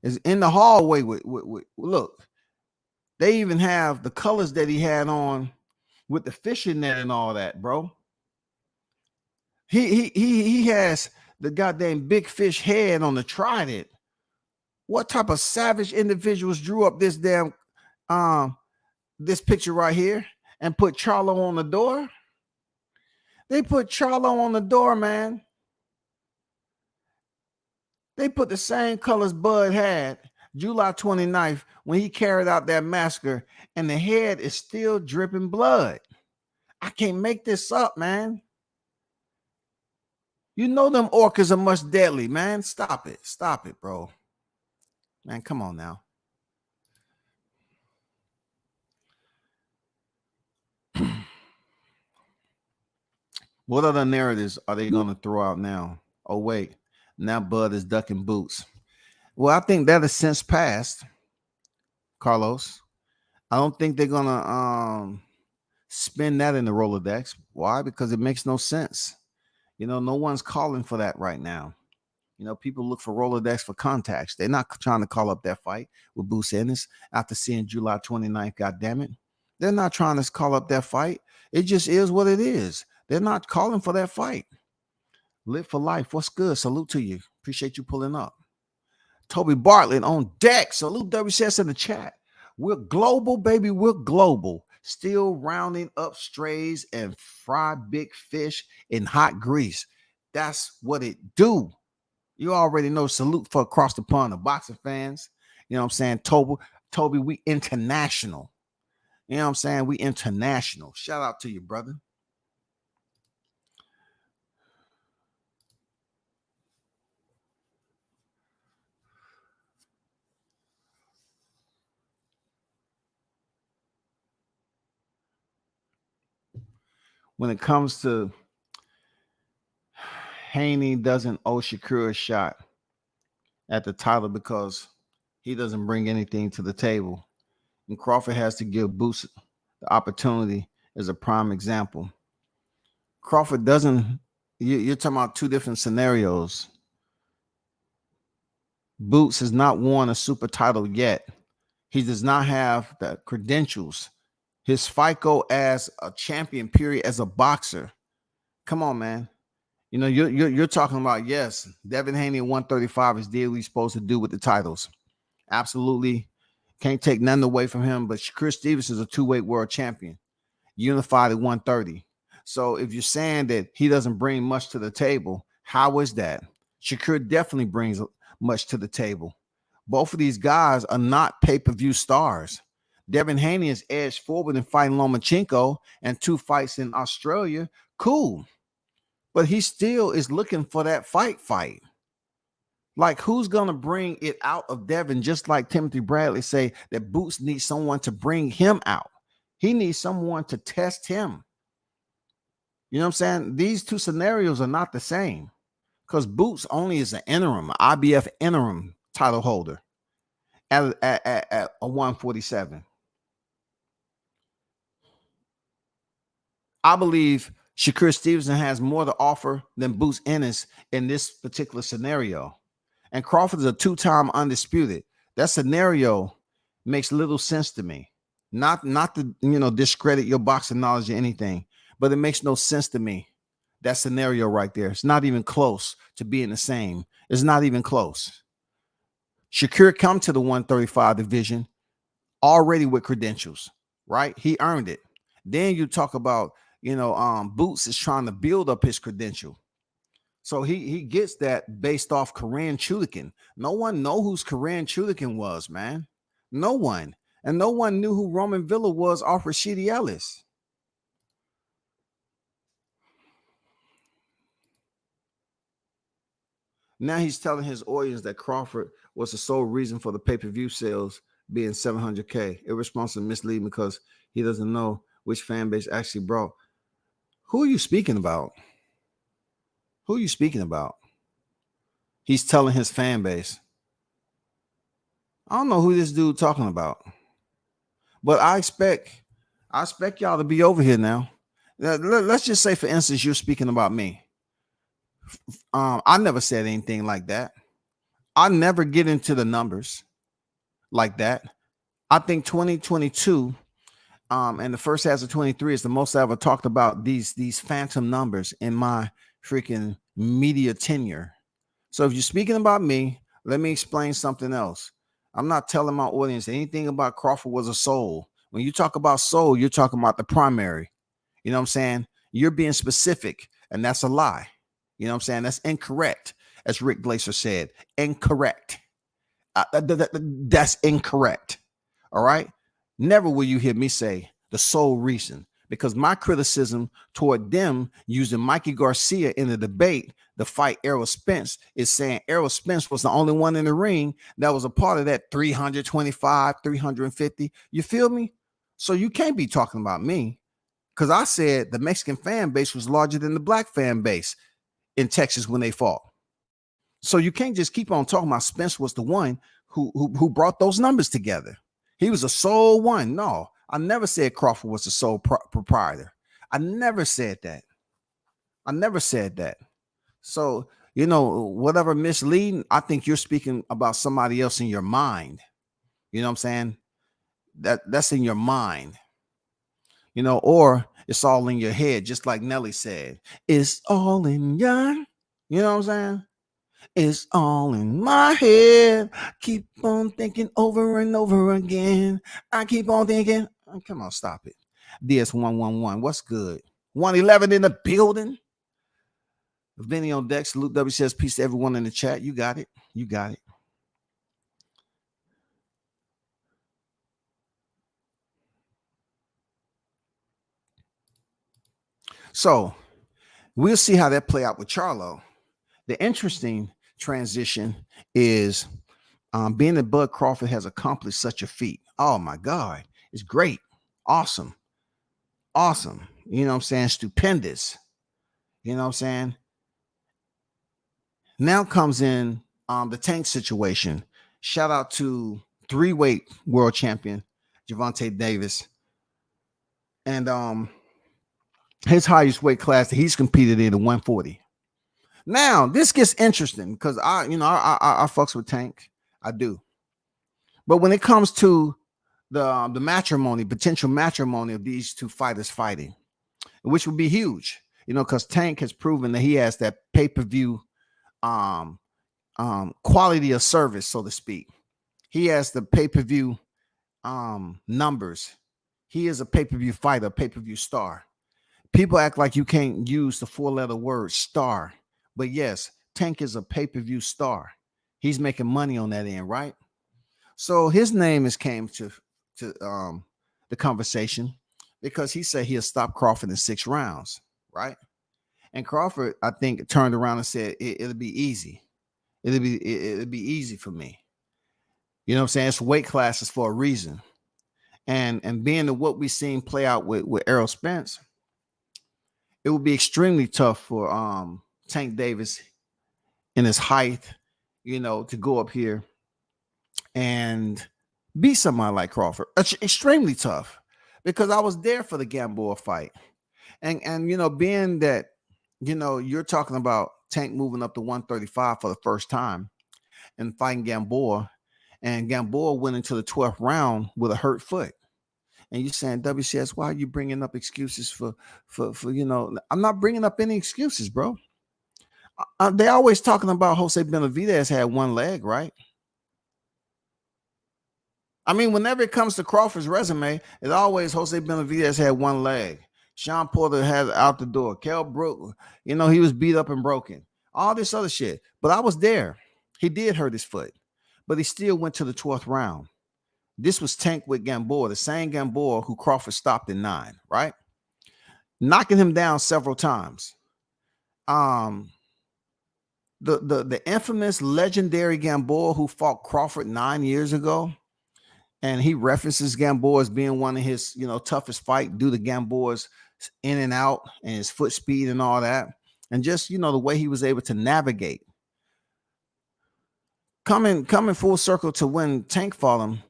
Speaker 2: is in the hallway with look. They even have the colors that he had on with the fishing net and all that, bro. He has the goddamn big fish head on the trident. What type of savage individuals drew up this damn this picture right here and put Charlo on the door? They put Charlo on the door, man. They put the same colors Bud had July 29th when he carried out that massacre, and the head is still dripping blood. I can't make this up, man. You know them orcas are much deadly, man. Stop it. Stop it, bro. Man, come on now. What other narratives are they going to throw out now? Oh, wait. Now Bud is ducking boots. Well, I think that has since passed, Carlos. I don't think they're going to spin that in the Rolodex. Why? Because it makes no sense. You know, no one's calling for that right now. You know, people look for Rolodex for contacts. They're not trying to call up that fight with Bruce Ennis after seeing July 29th. God damn it. They're not trying to call up that fight. It just is what it is. They're not calling for that fight. Live for life. What's good? Salute to you. Appreciate you pulling up. Toby Bartlett on deck. Salute WCS in the chat. We're global, baby. We're global. Still rounding up strays and fried big fish in hot grease. That's what it do. You already know. Salute for across the pond, the boxing fans. You know what I'm saying? Toby, we international. You know what I'm saying? We international. Shout out to you, brother. When it comes to Haney doesn't owe Shakur a shot at the title because he doesn't bring anything to the table. And Crawford has to give Boots the opportunity as a prime example. Crawford doesn't, you're talking about two different scenarios. Boots has not won a super title yet. He does not have the credentials his FICO as a champion, period, as a boxer. Come on, man. You know, you're talking about, yes, Devin Haney at 135 is dead what he's supposed to do with the titles. Absolutely. Can't take none away from him. But Shakur Stevens is a two-weight world champion, unified at 130. So if you're saying that he doesn't bring much to the table, how is that? Shakur definitely brings much to the table. Both of these guys are not pay-per-view stars. Devin Haney is edged forward in fighting Lomachenko and 2 fights in Australia. Cool. But he still is looking for that fight. Like, who's going to bring it out of Devin? Just like Timothy Bradley say that Boots needs someone to bring him out. He needs someone to test him. You know what I'm saying? These two scenarios are not the same because Boots only is an interim, IBF interim title holder at a 147. I believe Shakur Stevenson has more to offer than Boots Ennis in this particular scenario. And Crawford is a 2-time undisputed. That scenario makes little sense to me. Not to, discredit your boxing knowledge or anything, but it makes no sense to me. That scenario right there. It's not even close to being the same. It's not even close. Shakur come to the 135 division already with credentials, right? He earned it. Then you talk about, Boots is trying to build up his credential. So he gets that based off Karan Chulikin. No one know who's Karan Chulikin was, man. No one. And no one knew who Roman Villa was off Rashidi Ellis. Now he's telling his audience that Crawford was the sole reason for the pay-per-view sales being 700K. Irresponsible, misleading because he doesn't know which fan base actually brought. Who are you speaking about? Who are you speaking about? He's telling his fan base. I don't know who this dude talking about. But I expect y'all to be over here now. Let's just say, for instance, you're speaking about me. I never said anything like that. I never get into the numbers like that. I think 2022 and the first half of 23 is the most I ever talked about these phantom numbers in my freaking media tenure. So if you're speaking about me, let me explain something else. I'm not telling my audience anything about Crawford was a soul. When you talk about soul, you're talking about the primary. You know what I'm saying? You're being specific, and that's a lie. You know what I'm saying? That's incorrect, as Rick Glaser said. Incorrect. That's incorrect. All right? Never will you hear me say the sole reason, because my criticism toward them using Mikey Garcia in the debate, the fight Errol Spence, is saying Errol Spence was the only one in the ring that was a part of that 325, 350. You feel me? So you can't be talking about me, because I said the Mexican fan base was larger than the black fan base in Texas when they fought. So you can't just keep on talking about Spence was the one who brought those numbers together. He was a sole one. No, I never said Crawford was the sole proprietor. I never said that. I never said that. So, whatever misleading, I think you're speaking about somebody else in your mind. You know what I'm saying? That's in your mind. Or it's all in your head, just like Nelly said. It's all in your, you know what I'm saying? It's all in my head. Keep on thinking over and over again. I keep on thinking. Oh, come on, stop it. DS111, what's good? 111 in the building. Vinny on deck. Salute W says peace to everyone in the chat. You got it. You got it. So we'll see how that play out with Charlo. The interesting transition is being that Bud Crawford has accomplished such a feat. Oh my God, it's great. Awesome. You know what I'm saying? Stupendous. You know what I'm saying? Now comes in the Tank situation. Shout out to 3-weight world champion Gervonta Davis. And his highest weight class that he's competed in 140. Now, this gets interesting because I fucks with Tank. I do. But when it comes to the matrimony, potential matrimony of these two fighters fighting, which would be huge, because Tank has proven that he has that pay-per-view quality of service, so to speak. He has the pay-per-view numbers. He is a pay-per-view fighter, pay-per-view star. People act like you can't use the 4-letter word star, but yes, Tank is a pay-per-view star. He's making money on that end, right? So his name came to the conversation because he said he'll stop Crawford in 6 rounds, right? And Crawford, I think, turned around and said it'll be easy. It'll be easy for me. You know what I'm saying? It's weight classes for a reason. And being that what we've seen play out with Errol Spence, it would be extremely tough for Tank Davis in his height, to go up here and beat somebody like Crawford. It's extremely tough because I was there for the Gamboa fight. And being that, you're talking about Tank moving up to 135 for the first time and fighting Gamboa, and Gamboa went into the 12th round with a hurt foot. And you're saying, WCS, why are you bringing up excuses for I'm not bringing up any excuses, bro. They always talking about Jose Benavidez had one leg, right? I mean, whenever it comes to Crawford's resume, it's always Jose Benavidez had one leg. Sean Porter had out the door. Kell Brook, he was beat up and broken. All this other shit. But I was there. He did hurt his foot, but he still went to the 12th round. This was Tank with Gamboa, the same Gamboa who Crawford stopped in 9, right? Knocking him down several times. The infamous legendary Gamboa who fought Crawford 9 years ago, and he references Gamboa as being one of his, toughest fight due to Gamboa's in and out and his foot speed and all that. And just, the way he was able to navigate. Coming full circle to when Tank fought him,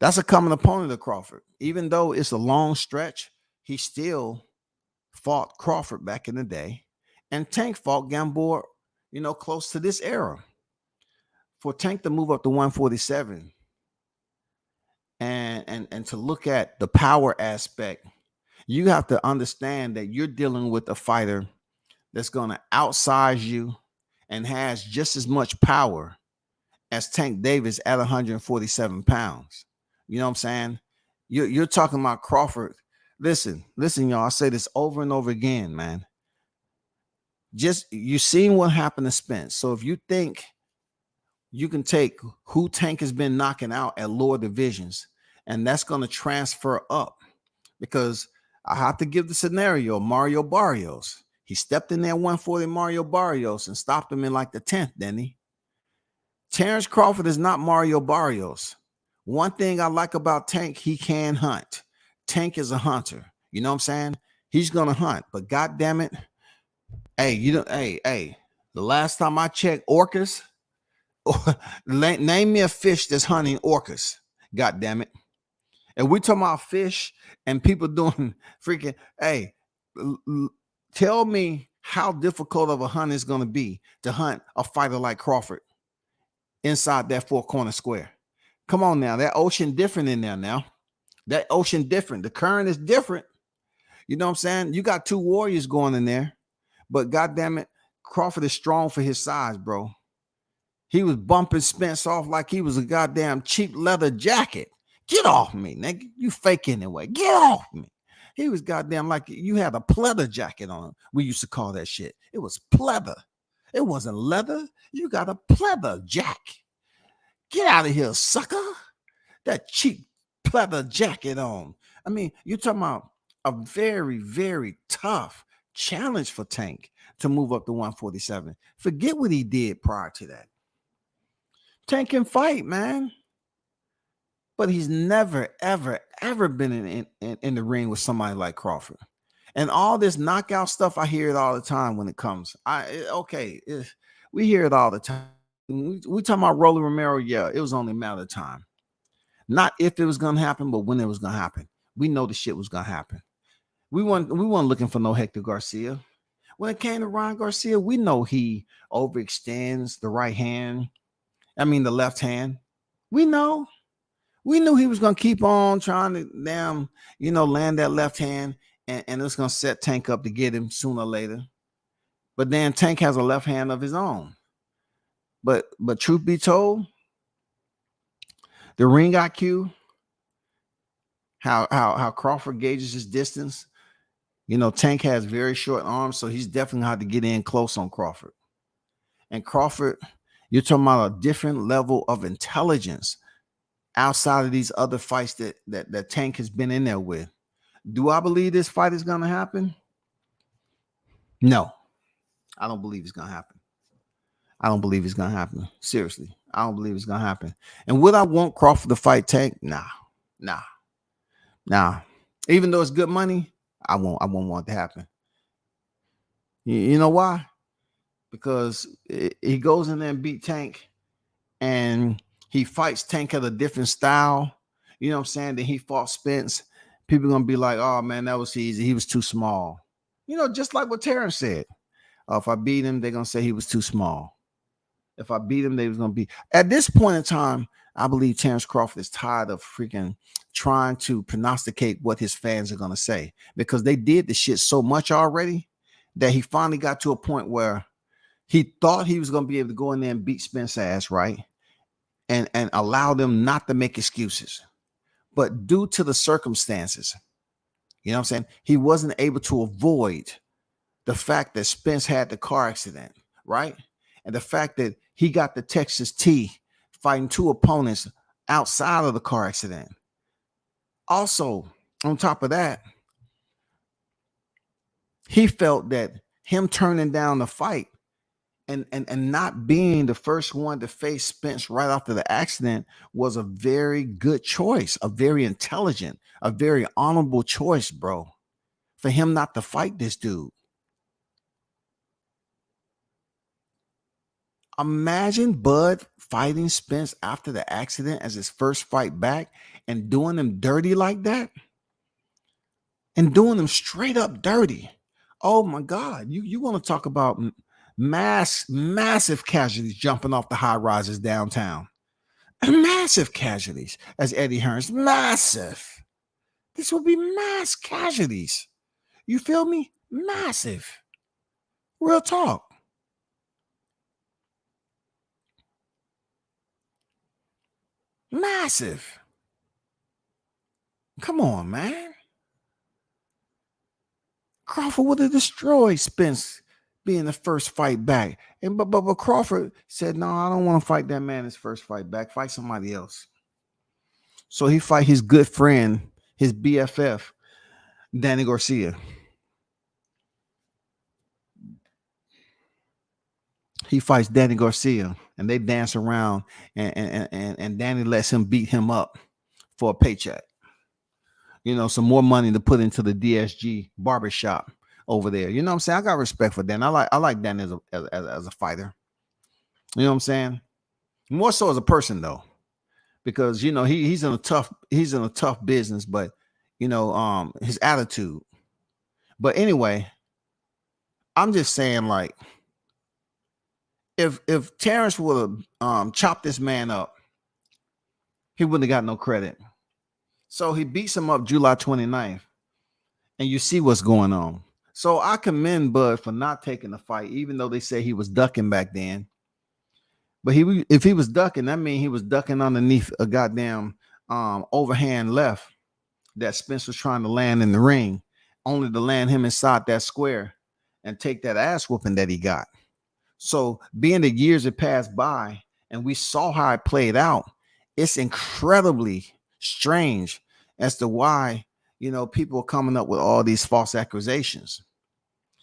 Speaker 2: that's a common opponent of Crawford. Even though it's a long stretch, he still fought Crawford back in the day. And Tank fought Gamboa, close to this era. For Tank to move up to 147 and to look at the power aspect, you have to understand that you're dealing with a fighter that's going to outsize you and has just as much power as Tank Davis at 147 pounds. You know what I'm saying? You're talking about Crawford. Listen, y'all. I say this over and over again, man. Just you seen what happened to Spence. So if you think you can take who Tank has been knocking out at lower divisions, and that's going to transfer up, because I have to give the scenario Mario Barrios. He stepped in there 140 Mario Barrios and stopped him in like the 10th, didn't he? Terrence Crawford is not Mario Barrios. One thing I like about Tank, he can hunt. Tank is a hunter. You know what I'm saying? He's going to hunt. But God damn it. Hey, the last time I checked orcas, name me a fish that's hunting orcas. God damn it. And we talking about fish and people doing freaking, tell me how difficult of a hunt it's going to be to hunt a fighter like Crawford inside that 4-corner square. Come on now. That ocean different in there now. That ocean different. The current is different. You know what I'm saying? You got 2 warriors going in there. But goddamn it, Crawford is strong for his size, bro. He was bumping Spence off like he was a goddamn cheap leather jacket. Get off me, nigga. You fake anyway. Get off me. He was goddamn like you had a pleather jacket on. We used to call that shit. It was pleather. It wasn't leather. You got a pleather jack. Get out of here, sucker. That cheap pleather jacket on. I mean, you're talking about a very, very tough challenge for Tank to move up to 147. Forget what he did prior to that. Tank can fight, man. But he's never, ever, ever been in the ring with somebody like Crawford. And all this knockout stuff, I hear it all the time when it comes. We hear it all the time. We talking about Rolly Romero, yeah, it was only a matter of time. Not if it was going to happen, but when it was going to happen. We know the shit was going to happen. We weren't looking for no Hector Garcia. When it came to Ryan Garcia, we know he overextends the right hand. I mean, the left hand. We know. We knew he was going to keep on trying to land that left hand, and it's going to set Tank up to get him sooner or later. But then Tank has a left hand of his own. But truth be told, the ring IQ, how Crawford gauges his distance, Tank has very short arms, so he's definitely going to have to get in close on Crawford. And Crawford, you're talking about a different level of intelligence outside of these other fights that Tank has been in there with. Do I believe this fight is going to happen? No, I don't believe it's going to happen. I don't believe it's going to happen. Seriously, I don't believe it's going to happen. And would I want Crawford to fight Tank? Nah. Even though it's good money, I won't want it to happen. You know why? Because he goes in there and beat Tank, and he fights Tank at a different style. You know what I'm saying? Then he fought Spence. People are going to be like, oh, man, that was easy. He was too small. Just like what Terrence said. If I beat him, they're going to say he was too small. If I beat him, they was going to be. At this point in time, I believe Terrence Crawford is tired of freaking trying to prognosticate what his fans are going to say, because they did the shit so much already that he finally got to a point where he thought he was going to be able to go in there and beat Spence ass, right? And allow them not to make excuses. But due to the circumstances, you know what I'm saying, he wasn't able to avoid the fact that Spence had the car accident, right? And the fact that he got the Texas T fighting two opponents outside of the car accident. Also, on top of that, he felt that him turning down the fight and not being the first one to face Spence right after the accident was a very good choice, a very intelligent, a very honorable choice, bro, for him not to fight this dude. Imagine Bud fighting Spence after the accident as his first fight back and doing him dirty like that, and doing him straight up dirty. Oh my God. You want to talk about massive casualties jumping off the high rises downtown. Massive casualties, as Eddie Hearns. Massive. This will be mass casualties. You feel me? Massive. Real talk. Massive. Come on, man. Crawford would have destroyed Spence being the first fight back. And but Crawford said, no, I don't want to fight that man his first fight back. Fight somebody else. So he fight his good friend, his BFF, Danny Garcia. He fights Danny Garcia, and they dance around, and Danny lets him beat him up for a paycheck. Some more money to put into the DSG barbershop over there. You know what I'm saying? I got respect for Dan. I like Dan as a fighter. You know what I'm saying? More so as a person though, because he's in a tough business, but his attitude. But anyway, I'm just saying, like, if Terrence would have chopped this man up, he wouldn't have got no credit. So he beats him up July 29th, and you see what's going on. So I commend Bud for not taking the fight, even though they say he was ducking back then. But if he was ducking, that means he was ducking underneath a goddamn overhand left that Spence was trying to land in the ring, only to land him inside that square and take that ass whooping that he got. So being the years that passed by and we saw how it played out, it's incredibly strange as to why people are coming up with all these false accusations,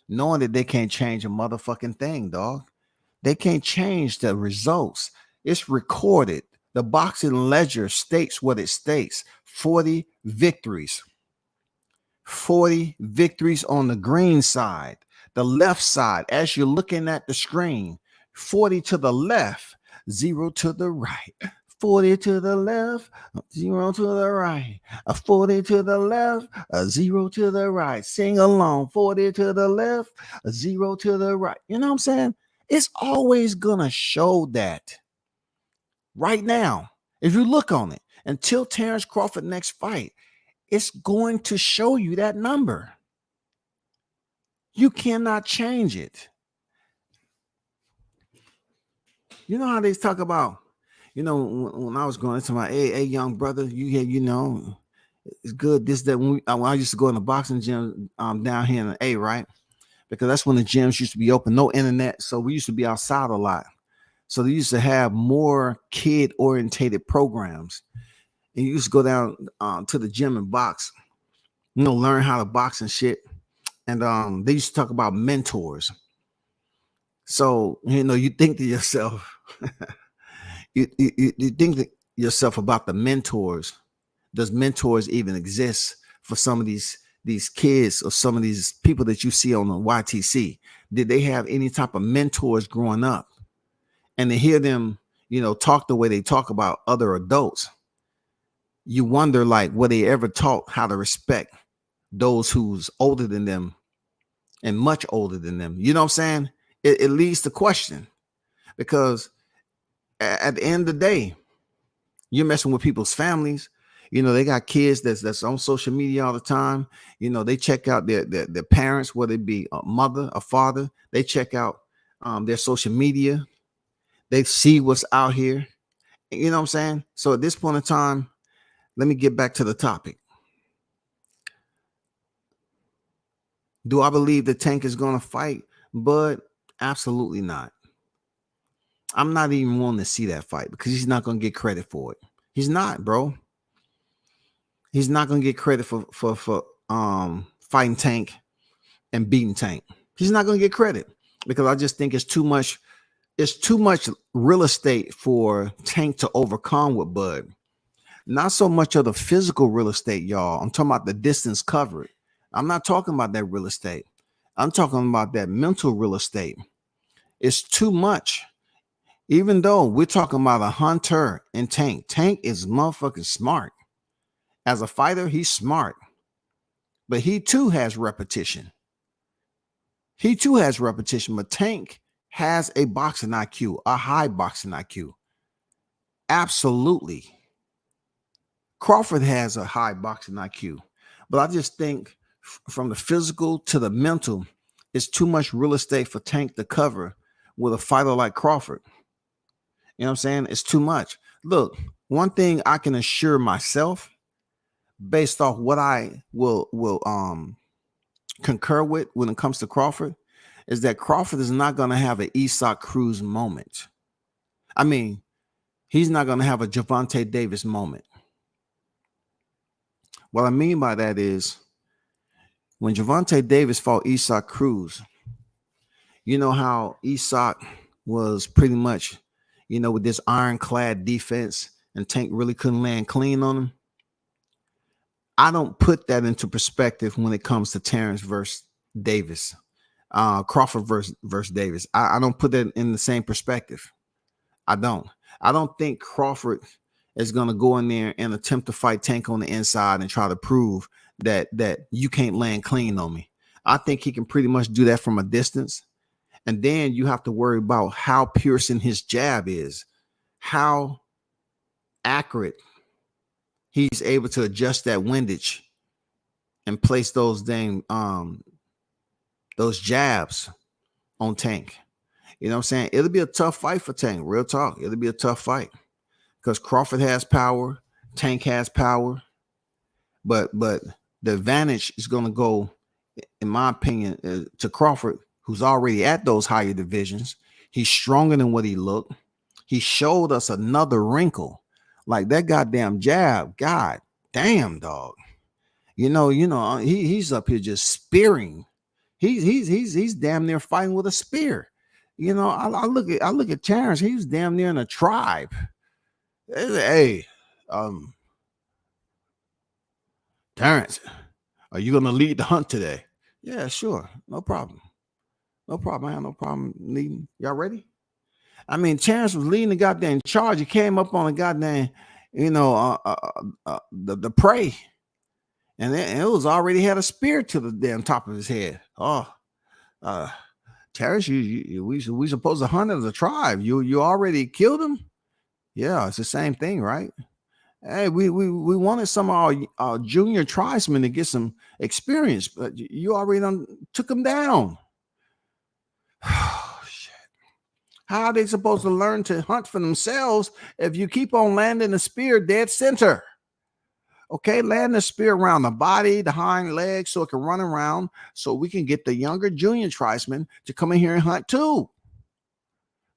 Speaker 2: knowing that they can't change a motherfucking thing, dog. They can't change the results. It's recorded. The boxing ledger states what it states. 40 victories. 40 victories on the green side. The left side, as you're looking at the screen, 40 to the left, 0 to the right. 40 to the left, 0 to the right. 40 to the left, 0 to the right. Sing along. 40 to the left, 0 to the right. You know what I'm saying? It's always gonna show that. Right now, If you look on it, until Terrence Crawford next fight, it's going to show you that number. You cannot change it. You know how they talk about, when I was going into my, hey, young brother, it's good. This, that, when I used to go in the boxing gym down here in the A, right? Because that's when the gyms used to be open, no internet. So we used to be outside a lot. So they used to have more kid-orientated programs. And you used to go down to the gym and box, learn how to box and shit. And they used to talk about mentors. So, you think to yourself, you think to yourself about the mentors. Does mentors even exist for some of these kids or some of these people that you see on the YTC? Did they have any type of mentors growing up? And to hear them, talk the way they talk about other adults, you wonder, like, were they ever taught how to respect those who's older than them and much older than them? You know what I'm saying? It leads to question, because at the end of the day, you're messing with people's families. They got kids that's on social media all the time. They check out their parents, whether it be a mother, a father. They check out their social media. They see what's out here. You know what I'm saying? So at this point in time, let me get back to the topic. Do I believe the Tank is going to fight Bud? Absolutely not. I'm not even wanting to see that fight because he's not going to get credit for it. He's not, bro. He's not going to get credit for fighting Tank and beating Tank. He's not going to get credit because I just think it's too much real estate for Tank to overcome with Bud. Not so much of the physical real estate, y'all. I'm talking about the distance covered. I'm not talking about that real estate. I'm talking about that mental real estate. It's too much. Even though we're talking about a Hunter and Tank. Tank is motherfucking smart. As a fighter, he's smart. But he too has repetition. But Tank has a boxing IQ, a high boxing IQ. Absolutely. Crawford has a high boxing IQ. But I just think from the physical to the mental, it's too much real estate for Tank to cover with a fighter like Crawford. You know what I'm saying? It's too much. Look, one thing I can assure myself, based off what I will concur with when it comes to Crawford, is that Crawford is not going to have an Isaac Cruz moment. I mean, he's not going to have a Gervonta Davis moment. What I mean by that is, when Gervonta Davis fought Isaac Cruz, you know how Isaac was pretty much, with this ironclad defense, and Tank really couldn't land clean on him. I don't put that into perspective when it comes to Terrence versus Davis, Crawford versus Davis. I don't put that in the same perspective. I don't think Crawford is going to go in there and attempt to fight Tank on the inside and try to prove that you can't land clean on me. I think he can pretty much do that from a distance. And then you have to worry about how piercing his jab is, how accurate he's able to adjust that windage and place those jabs on Tank. You know what I'm saying? It'll be a tough fight for Tank. Real talk. It'll be a tough fight because Crawford has power. Tank has power. But the advantage is going to go, in my opinion, to Crawford, who's already at those higher divisions. He's stronger than what he looked. He showed us another wrinkle. Like that goddamn jab. God damn, dog. He's up here just spearing. He's damn near fighting with a spear. I look at Terrence. He was damn near in a tribe. Hey, Terrence, are you gonna lead the hunt today? Yeah, sure. No problem. No problem. I have no problem leading. Y'all ready? I mean, Terrence was leading the goddamn charge. He came up on a goddamn, the prey. And it was already had a spear to the damn top of his head. Oh, Terrence, we supposed to hunt as a tribe. You already killed him? Yeah, it's the same thing, right? Hey, we wanted some of our junior tribesmen to get some experience, but you already done took them down. Shit. How are they supposed to learn to hunt for themselves if you keep on landing the spear dead center? Okay, land the spear around the body, the hind legs, so it can run around, so we can get the younger junior tribesmen to come in here and hunt too.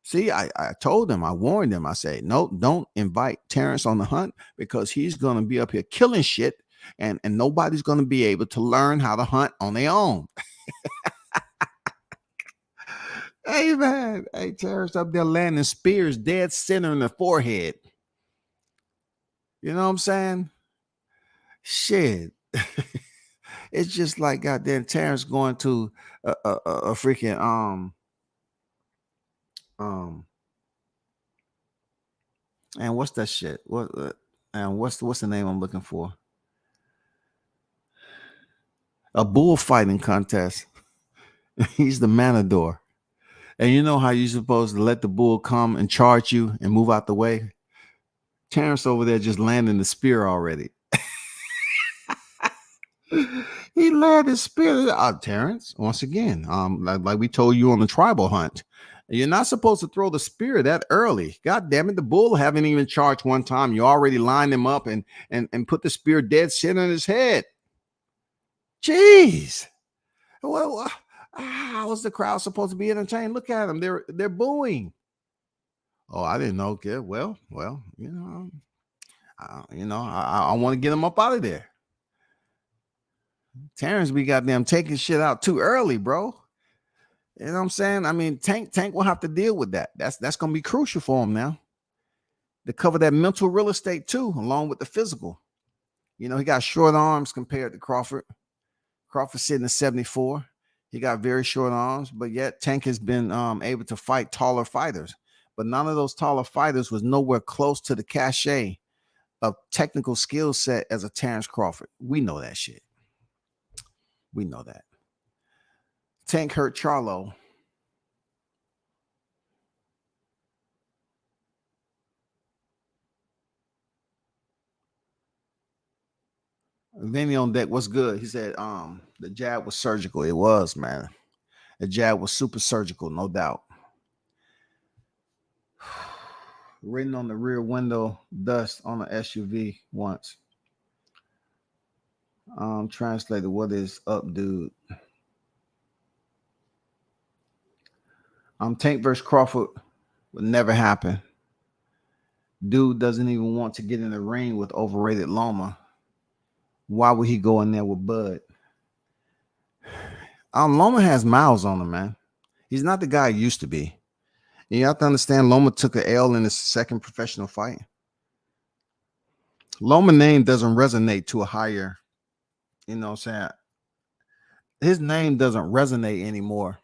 Speaker 2: See, I told them, I warned them, I said, no, don't invite Terrence on the hunt because he's going to be up here killing shit and nobody's going to be able to learn how to hunt on their own. Hey, man. Hey, Terrence up there landing spears dead center in the forehead. You know what I'm saying? Shit. It's just like goddamn Terrence going to a freaking and what's that shit? And what's the name I'm looking for? A bullfighting contest. He's the matador. And you know how you're supposed to let the bull come and charge you and move out the way? Terrence over there just landing the spear already. He landed spear. Terrence, once again, like we told you on the tribal hunt, you're not supposed to throw the spear that early. God damn it, the bull haven't even charged one time. You already lined him up and put the spear dead center in his head. Jeez. Well, how was the crowd supposed to be entertained? Look at them. They're booing. Oh, I didn't know. Okay, well, you know, I want to get him up out of there. Terrence be goddamn taking shit out too early, bro. You know what I'm saying? I mean, Tank will have to deal with that. That's gonna be crucial for him now to cover that mental real estate too, along with the physical. You know, he got short arms compared to Crawford. Crawford sitting at 74. He got very short arms, but yet Tank has been able to fight taller fighters. But none of those taller fighters was nowhere close to the cachet of technical skill set as a Terrence Crawford. We know that shit. We know that. Tank hurt Charlo. Vinny on deck, what's good? He said the jab was surgical. It was, man. The jab was super surgical, no doubt. Written on the rear window, dust on the SUV once. Translated, what is up, dude? Tank versus Crawford would never happen. Dude doesn't even want to get in the ring with overrated Loma. Why would he go in there with Bud? Loma has miles on him, man. He's not the guy he used to be. You have to understand, Loma took an L in his second professional fight. Loma name doesn't resonate to a higher, you know what I'm saying? His name doesn't resonate anymore,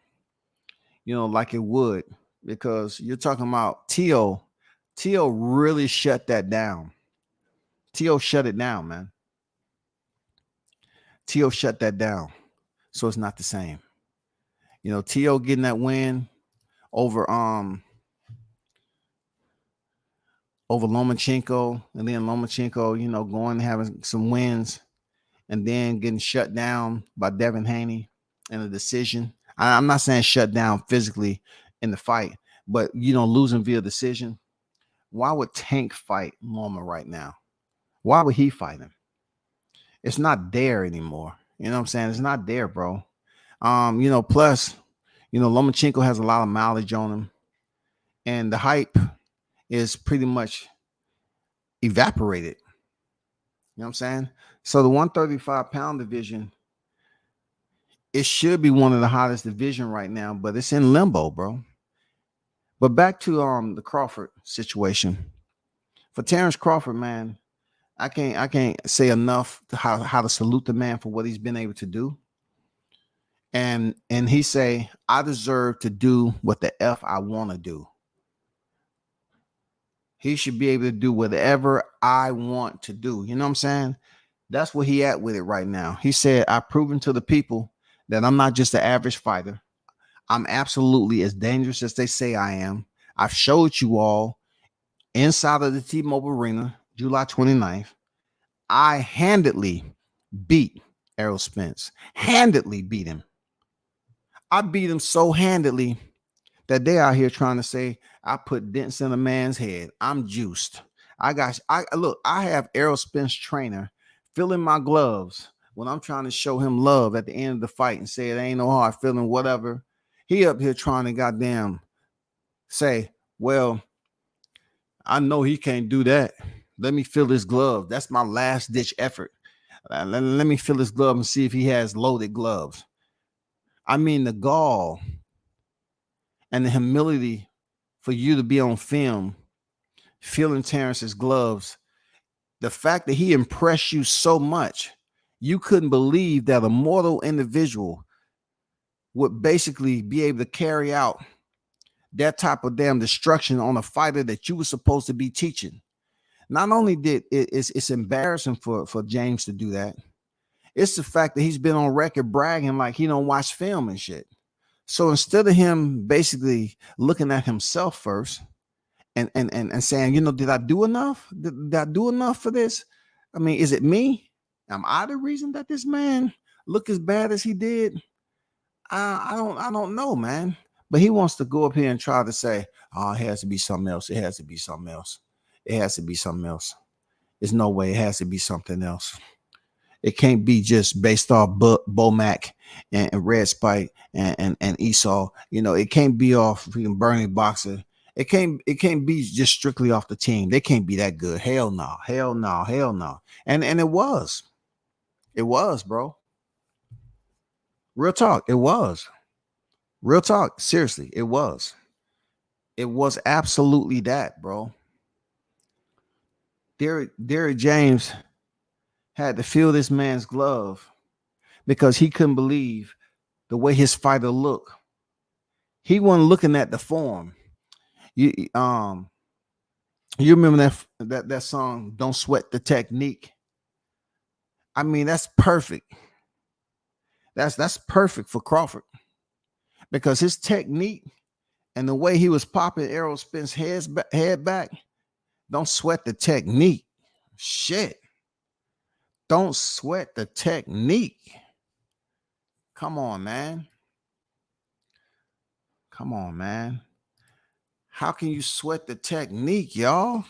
Speaker 2: you know, like it would, because you're talking about T.O. T.O. really shut that down. T.O. shut it down, man. T.O. shut that down. So it's not the same. You know, T.O. getting that win over Lomachenko, and then Lomachenko, you know, going having some wins and then getting shut down by Devin Haney in a decision. I'm not saying shut down physically in the fight, but, you know, losing via decision. Why would Tank fight Loma right now? Why would he fight him? It's not there anymore. You know what I'm saying? It's not there, bro. You know, plus, you know, Lomachenko has a lot of mileage on him, and the hype is pretty much evaporated. You know what I'm saying? So the 135-pound division, it should be one of the hottest division right now, but it's in limbo, bro. But back to the Crawford situation. For Terrence Crawford, man, I can't say enough to how to salute the man for what he's been able to do. And he say, I deserve to do what the F I want to do. He should be able to do whatever I want to do. You know what I'm saying? That's where he at with it right now. He said, I've proven to the people that I'm not just an average fighter. I'm absolutely as dangerous as they say I am. I've showed you all inside of the T-Mobile Arena, July 29th. I handedly beat Errol Spence. Handedly beat him. I beat him so handedly that they out here trying to say I put dents in a man's head. I'm juiced. I have Errol Spence trainer filling my gloves when I'm trying to show him love at the end of the fight and say it ain't no hard feeling, whatever. He up here trying to goddamn say, well, I know he can't do that. Let me feel his glove. That's my last ditch effort. Let me feel his glove and see if he has loaded gloves. I mean, the gall and the humility for you to be on film feeling Terrence's gloves, the fact that he impressed you so much, you couldn't believe that a mortal individual would basically be able to carry out that type of damn destruction on a fighter that you were supposed to be teaching. Not only did it's embarrassing for James to do that, it's the fact that he's been on record bragging like he don't watch film and shit. So instead of him basically looking at himself first and saying, you know, did I do enough? Did I do enough for this? I mean, is it me? Am I the reason that this man look as bad as he did? I don't know, man. But he wants to go up here and try to say, oh, it has to be something else. It has to be something else. It has to be something else. There's no way. It has to be something else. It can't be just based off Bomac and Red Spike and Esau. You know, it can't be off freaking Bernie Boxer. It can't be just strictly off the team. They can't be that good. Hell no. Hell no. Hell no. And it was. It was, bro. Real talk. It was. Real talk. Seriously, it was. It was absolutely that, bro. Derrick James had to feel this man's glove because he couldn't believe the way his fighter looked. He wasn't looking at the form. You remember that song, Don't Sweat the Technique? I mean, that's perfect. That's perfect for Crawford because his technique and the way he was popping Errol Spence's head back, don't sweat the technique. Shit. Don't sweat the technique. Come on, man. Come on, man. How can you sweat the technique, y'all?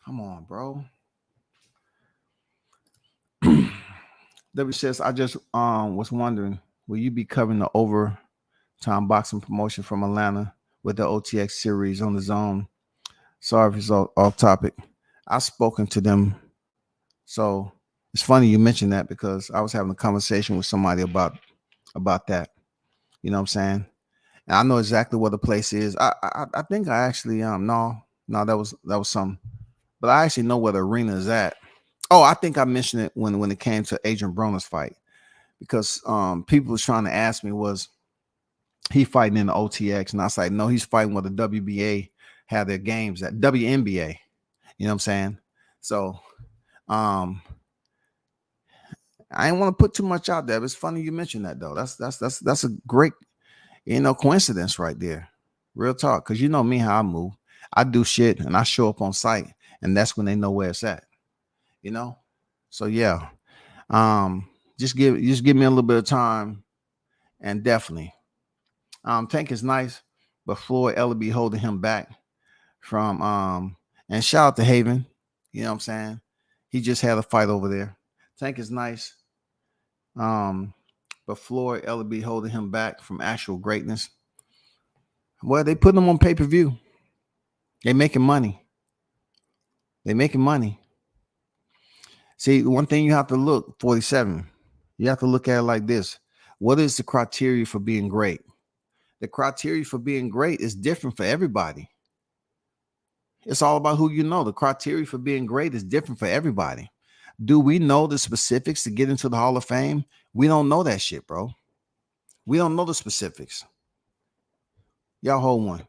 Speaker 2: Come on, bro. W says, I just was wondering, will you be covering the overtime boxing promotion from Atlanta with the OTX series on the zone? Sorry if it's off topic. I've spoken to them. So it's funny you mentioned that because I was having a conversation with somebody about that. You know what I'm saying? And I know exactly what the place is. I think I actually no that was something. But I actually know where the arena is at. Oh, I think I mentioned it when it came to Adrian Broner's fight. Because people was trying to ask me, was he fighting in the OTX? And I was like, no, he's fighting where the WBA have their games at WNBA. You know what I'm saying? So I ain't want to put too much out there. But it's funny you mentioned that though. That's a great, coincidence right there. Real talk. Cause you know me how I move. I do shit and I show up on site, and that's when they know where it's at. So yeah. Just give me a little bit of time, and definitely. Tank is nice, but Floyd Ellaby holding him back from and shout out to Haven. You know what I'm saying? He just had a fight over there. Tank is nice. But Floyd Ellaby holding him back from actual greatness. Well, they put him on pay-per-view. They making money. See, one thing you have to look, 47. You have to look at it like this. What is the criteria for being great? The criteria for being great is different for everybody. It's all about who you know. The criteria for being great is different for everybody. Do we know the specifics to get into the Hall of Fame? We don't know that shit, bro. We don't know the specifics. Y'all hold one.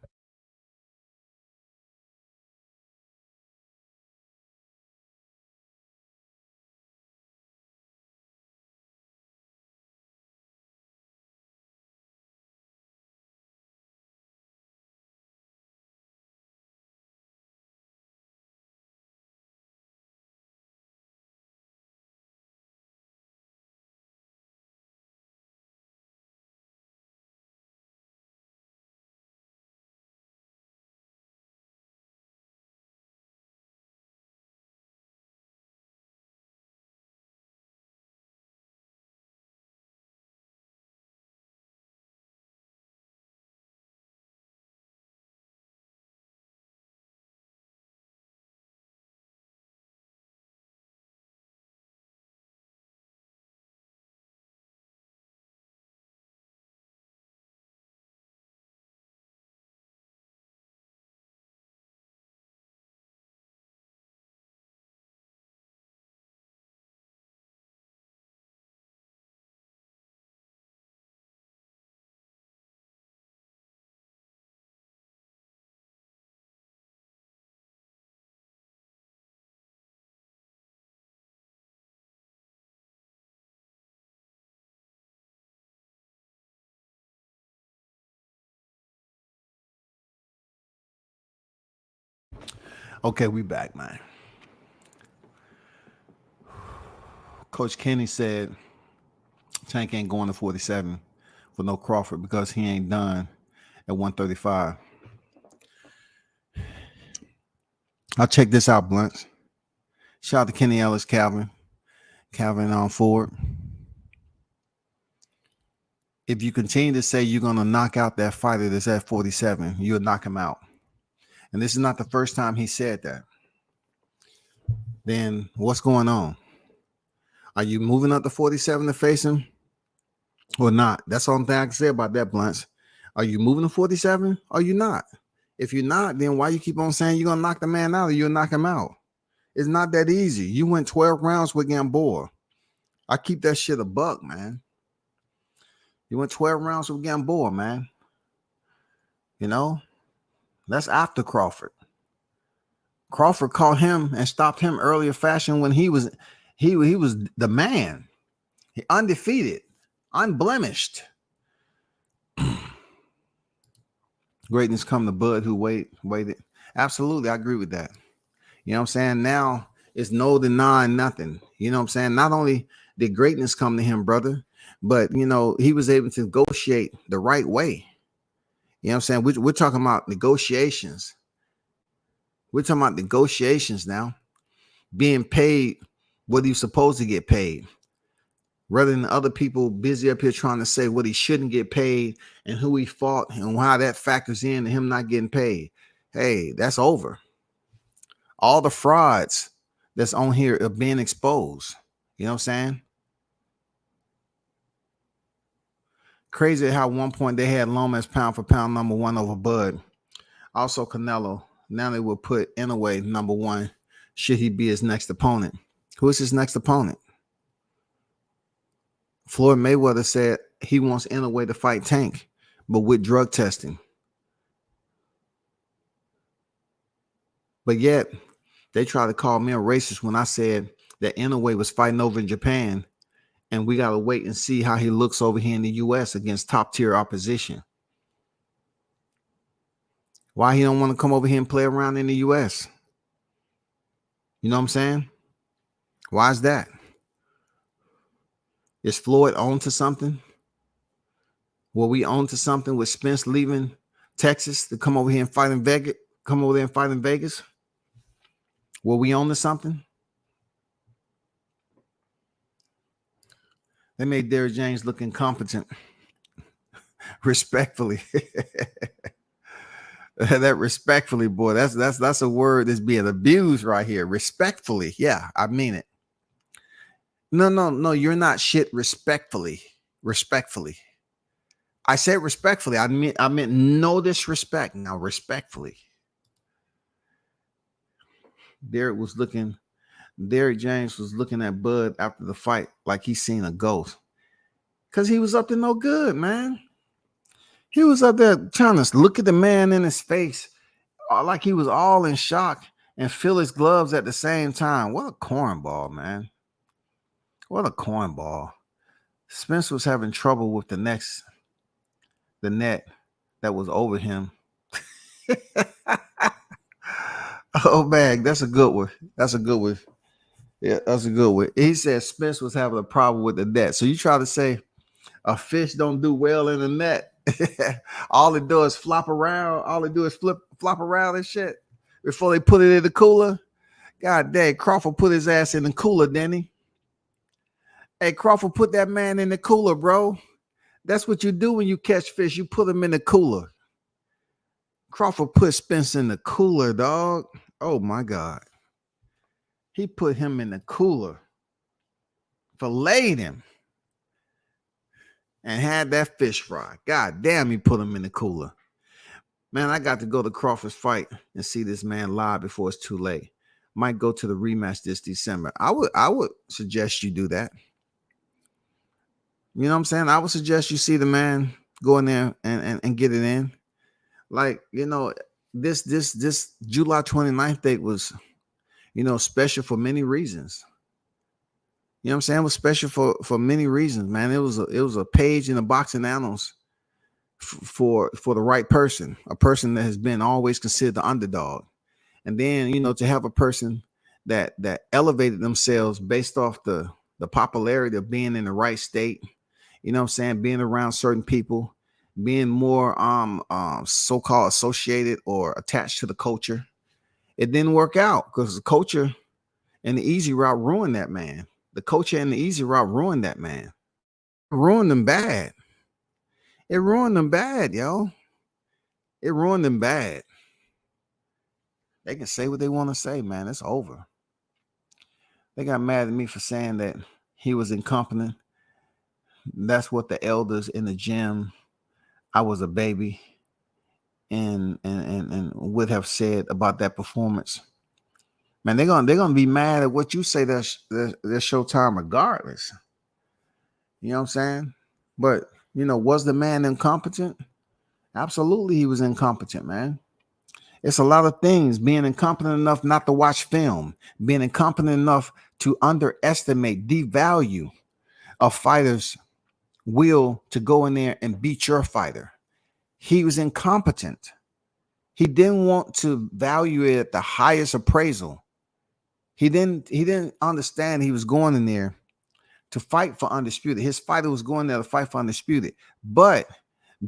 Speaker 2: Okay, we back, man. Coach Kenny said Tank ain't going to 47 for no Crawford because he ain't done at 135. I'll check this out, Blunts. Shout out to Kenny Ellis, Calvin on Ford. If you continue to say you're going to knock out that fighter that's at 47, you'll knock him out. And this is not the first time he said that. Then what's going on? Are you moving up to 47 to face him or not? That's the only thing I can say about that, Blunts. Are you moving to 47? Or are you not? If you're not, then why you keep on saying you're going to knock the man out or you'll knock him out? It's not that easy. You went 12 rounds with Gamboa. I keep that shit a buck, man. You went 12 rounds with Gamboa, man. You know, that's after Crawford. Crawford caught him and stopped him earlier fashion when he was the man. He undefeated, unblemished. Greatness come to Bud who waited. Absolutely, I agree with that. You know what I'm saying? Now it's no denying nothing. You know what I'm saying? Not only did greatness come to him, brother, but, you know, he was able to negotiate the right way. You know what I'm saying? We're talking about negotiations. We're talking about negotiations now. Being paid what he's supposed to get paid. Rather than other people busy up here trying to say what he shouldn't get paid and who he fought and how that factors in to him not getting paid. Hey, that's over. All the frauds that's on here are being exposed. You know what I'm saying? Crazy how at one point they had Lomas pound for pound number one over Bud. Also Canelo. Now they will put Inoue number one. Should he be his next opponent? Who is his next opponent? Floyd Mayweather said he wants Inoue to fight Tank, but with drug testing. But yet, they try to call me a racist when I said that Inoue was fighting over in Japan, and we got to wait and see how he looks over here in the U.S. against top-tier opposition. Why he don't want to come over here and play around in the U.S.? You know what I'm saying? Why is that? Is Floyd on to something? Were we on to something with Spence leaving Texas to come over here and fight in Vegas? Come over there and fight in Vegas? Were we on to something? They made Derrick James look incompetent. Respectfully. That respectfully, boy, that's a word that's being abused right here. Respectfully. Yeah, I mean it. No, you're not shit. Respectfully. I said respectfully. I meant no disrespect. Now, respectfully. Derrick James was looking at Bud after the fight like he seen a ghost. Because he was up to no good, man. He was up there trying to look at the man in his face like he was all in shock and feel his gloves at the same time. What a cornball, man. What a cornball. Spence was having trouble with the net that was over him. Oh, man, that's a good one. Yeah, that's a good one. He said Spence was having a problem with the net. So you try to say a fish don't do well in the net. All it does is flop around. All it do is flop around and shit before they put it in the cooler. God dang, Crawford put his ass in the cooler, didn't he? Hey, Crawford put that man in the cooler, bro. That's what you do when you catch fish. You put them in the cooler. Crawford put Spence in the cooler, dog. Oh, my God. He put him in the cooler. Filleted him. And had that fish fry. God damn, he put him in the cooler. Man, I got to go to Crawford's fight and see this man live before it's too late. Might go to the rematch this December. I would suggest you do that. You know what I'm saying? I would suggest you see the man go in there and get it in. Like, you know, this July 29th date was, you know, special for many reasons. You know what I'm saying? It was special for many reasons, man. It was a page in the boxing annals for the right person, a person that has been always considered the underdog. And then, to have a person that elevated themselves based off the popularity of being in the right state, being around certain people, being more so-called associated or attached to the culture. It didn't work out because the culture and the easy route ruined that man. The culture and the easy route ruined that man. Ruined them bad. It ruined them bad, yo. It ruined them bad. They can say what they want to say, man. It's over. They got mad at me for saying that he was incompetent. That's what the elders in the gym, I was a baby, and would have said about that performance. Man, they're gonna be mad at what you say. That's Showtime regardless. You know what I'm saying? But was the man incompetent? Absolutely, he was incompetent, man. It's a lot of things. Being incompetent enough not to watch film, being incompetent enough to underestimate, devalue a fighter's will to go in there and beat your fighter. He was incompetent. He didn't want to value it at the highest appraisal. He didn't understand he was going in there to fight for undisputed. His fighter was going there to fight for undisputed. But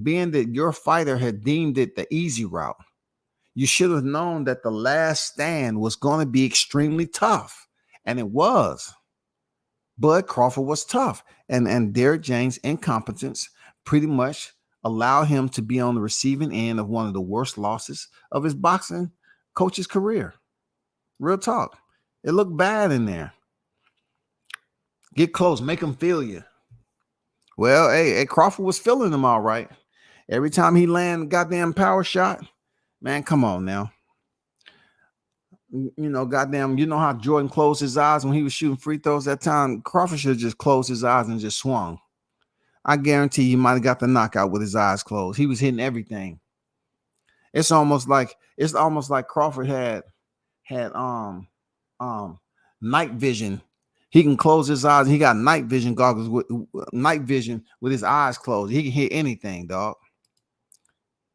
Speaker 2: being that your fighter had deemed it the easy route, you should have known that the last stand was going to be extremely tough. And it was. But Crawford was tough. And Derrick James' incompetence pretty much allowed him to be on the receiving end of one of the worst losses of his boxing coach's career. Real talk. It looked bad in there. Get close. Make him feel you. Well, hey, Crawford was feeling him all right. Every time he landed goddamn power shot, man, come on now. Goddamn, you know how Jordan closed his eyes when he was shooting free throws that time? Crawford should have just closed his eyes and just swung. I guarantee he might have got the knockout with his eyes closed. He was hitting everything. It's almost like Crawford had night vision. He can close his eyes. He got night vision goggles with his eyes closed. He can hear anything, dog.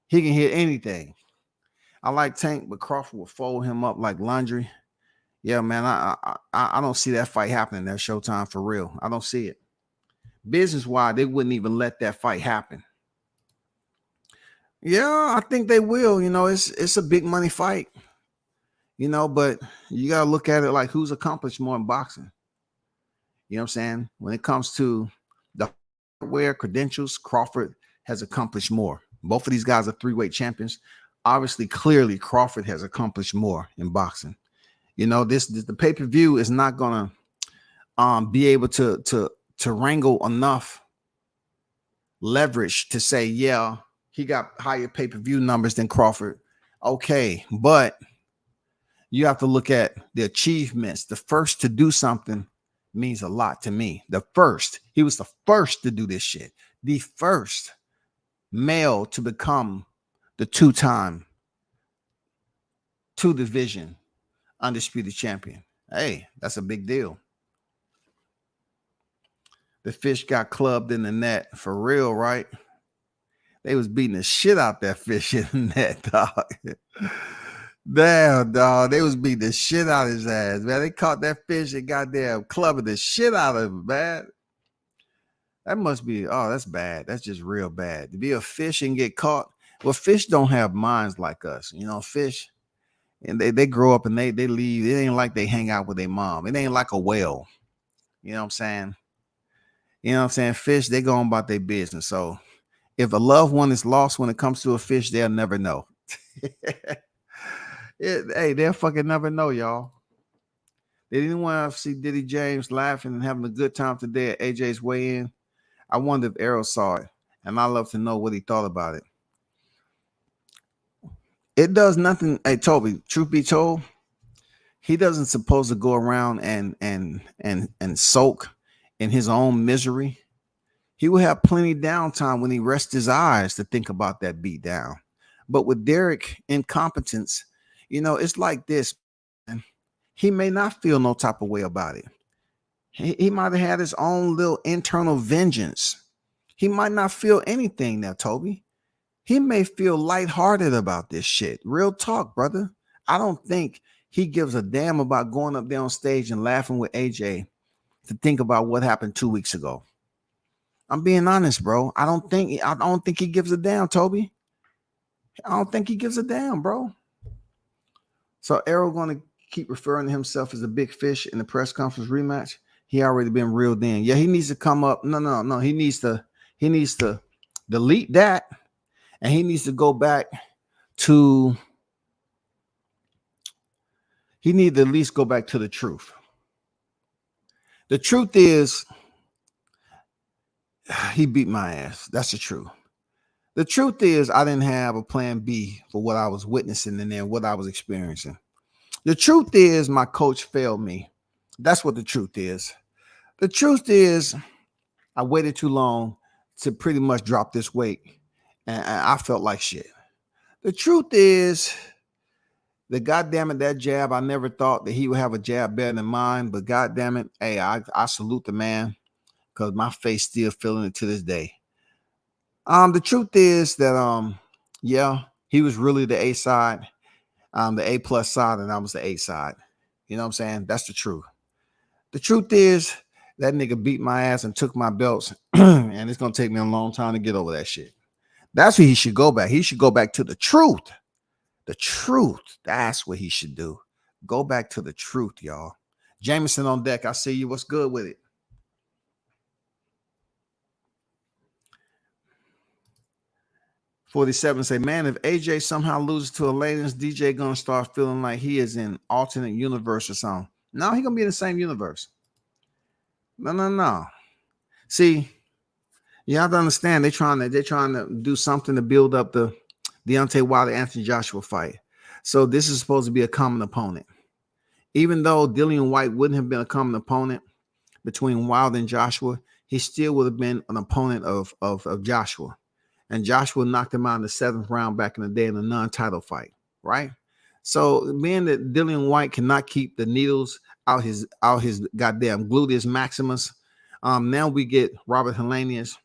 Speaker 2: He can hear anything. I like Tank, but Crawford will fold him up like laundry. Yeah, man, I don't see that fight happening at Showtime for real. I don't see it. Business-wise, they wouldn't even let that fight happen. Yeah, I think they will. It's a big money fight. But you got to look at it like who's accomplished more in boxing. You know what I'm saying? When it comes to the hardware credentials, Crawford has accomplished more. Both of these guys are 3-weight champions. Obviously, clearly, Crawford has accomplished more in boxing. The pay-per-view is not gonna be able to wrangle enough leverage to say, yeah, he got higher pay-per-view numbers than Crawford. Okay, but you have to look at the achievements. The first to do something means a lot to me. He was the first to do this shit. The first male to become the 2-time 2-division undisputed champion. Hey, that's a big deal. The fish got clubbed in the net for real, right? They was beating the shit out that fish in the net, dog. Damn, dog. They was beating the shit out of his ass, man. They caught that fish and goddamn clubbing the shit out of him, man. That must be, that's bad. That's just real bad. To be a fish and get caught. Well, fish don't have minds like us. Fish, and they grow up and they leave. It ain't like they hang out with their mom. It ain't like a whale. You know what I'm saying? Fish, they go on about their business. So if a loved one is lost when it comes to a fish, they'll never know. They'll fucking never know, y'all. They didn't want to see Diddy James laughing and having a good time today at AJ's weigh-in. I wonder if Errol saw it, and I'd love to know what he thought about it. It does nothing. Hey, Toby, truth be told, he doesn't supposed to go around and soak in his own misery. He will have plenty downtime when he rests his eyes to think about that beat down. But with Derrick incompetence, it's like this. Man. He may not feel no type of way about it. He might have had his own little internal vengeance. He might not feel anything now, Toby. He may feel lighthearted about this shit. Real talk, brother. I don't think he gives a damn about going up there on stage and laughing with AJ to think about what happened 2 weeks ago. I'm being honest, bro. I don't think he gives a damn, Toby. I don't think he gives a damn, bro. So Errol going to keep referring to himself as a big fish in the press conference rematch. He already been reeled in. Yeah, he needs to come up. No. He needs to delete that, and he needs to go back to. He needs to at least go back to the truth. The truth is, he beat my ass. That's the truth. The truth is, I didn't have a plan B for what I was witnessing and then what I was experiencing. The truth is, my coach failed me. That's what the truth is. The truth is, I waited too long to pretty much drop this weight, and I felt like shit. The truth is, the goddamn it, that jab, I never thought that he would have a jab better than mine, but goddamn it, hey, I salute the man because my face still feeling it to this day. The truth is that yeah, he was really the A side, the A plus side, and I was the A side. You know what I'm saying? That's the truth. The truth is that nigga beat my ass and took my belts, and it's gonna take me a long time to get over that shit. That's where he should go back. He should go back to the truth. The truth. That's what he should do. Go back to the truth, y'all. Jameson on deck. I see you. What's good with it? $47 say, man, if AJ somehow loses to a Layden's, DJ gonna start feeling like he is in alternate universe or something. No, he gonna be in the same universe. No. See, you have to understand they're trying to do something to build up the Deontay Wilder Anthony Joshua fight. So this is supposed to be a common opponent. Even though Dillian White wouldn't have been a common opponent between Wilder and Joshua, he still would have been an opponent of Joshua. And Joshua knocked him out in the 7th round back in the day in a non-title fight, right? So being that Dillian White cannot keep the needles out his goddamn gluteus maximus, now we get Robert Helenius,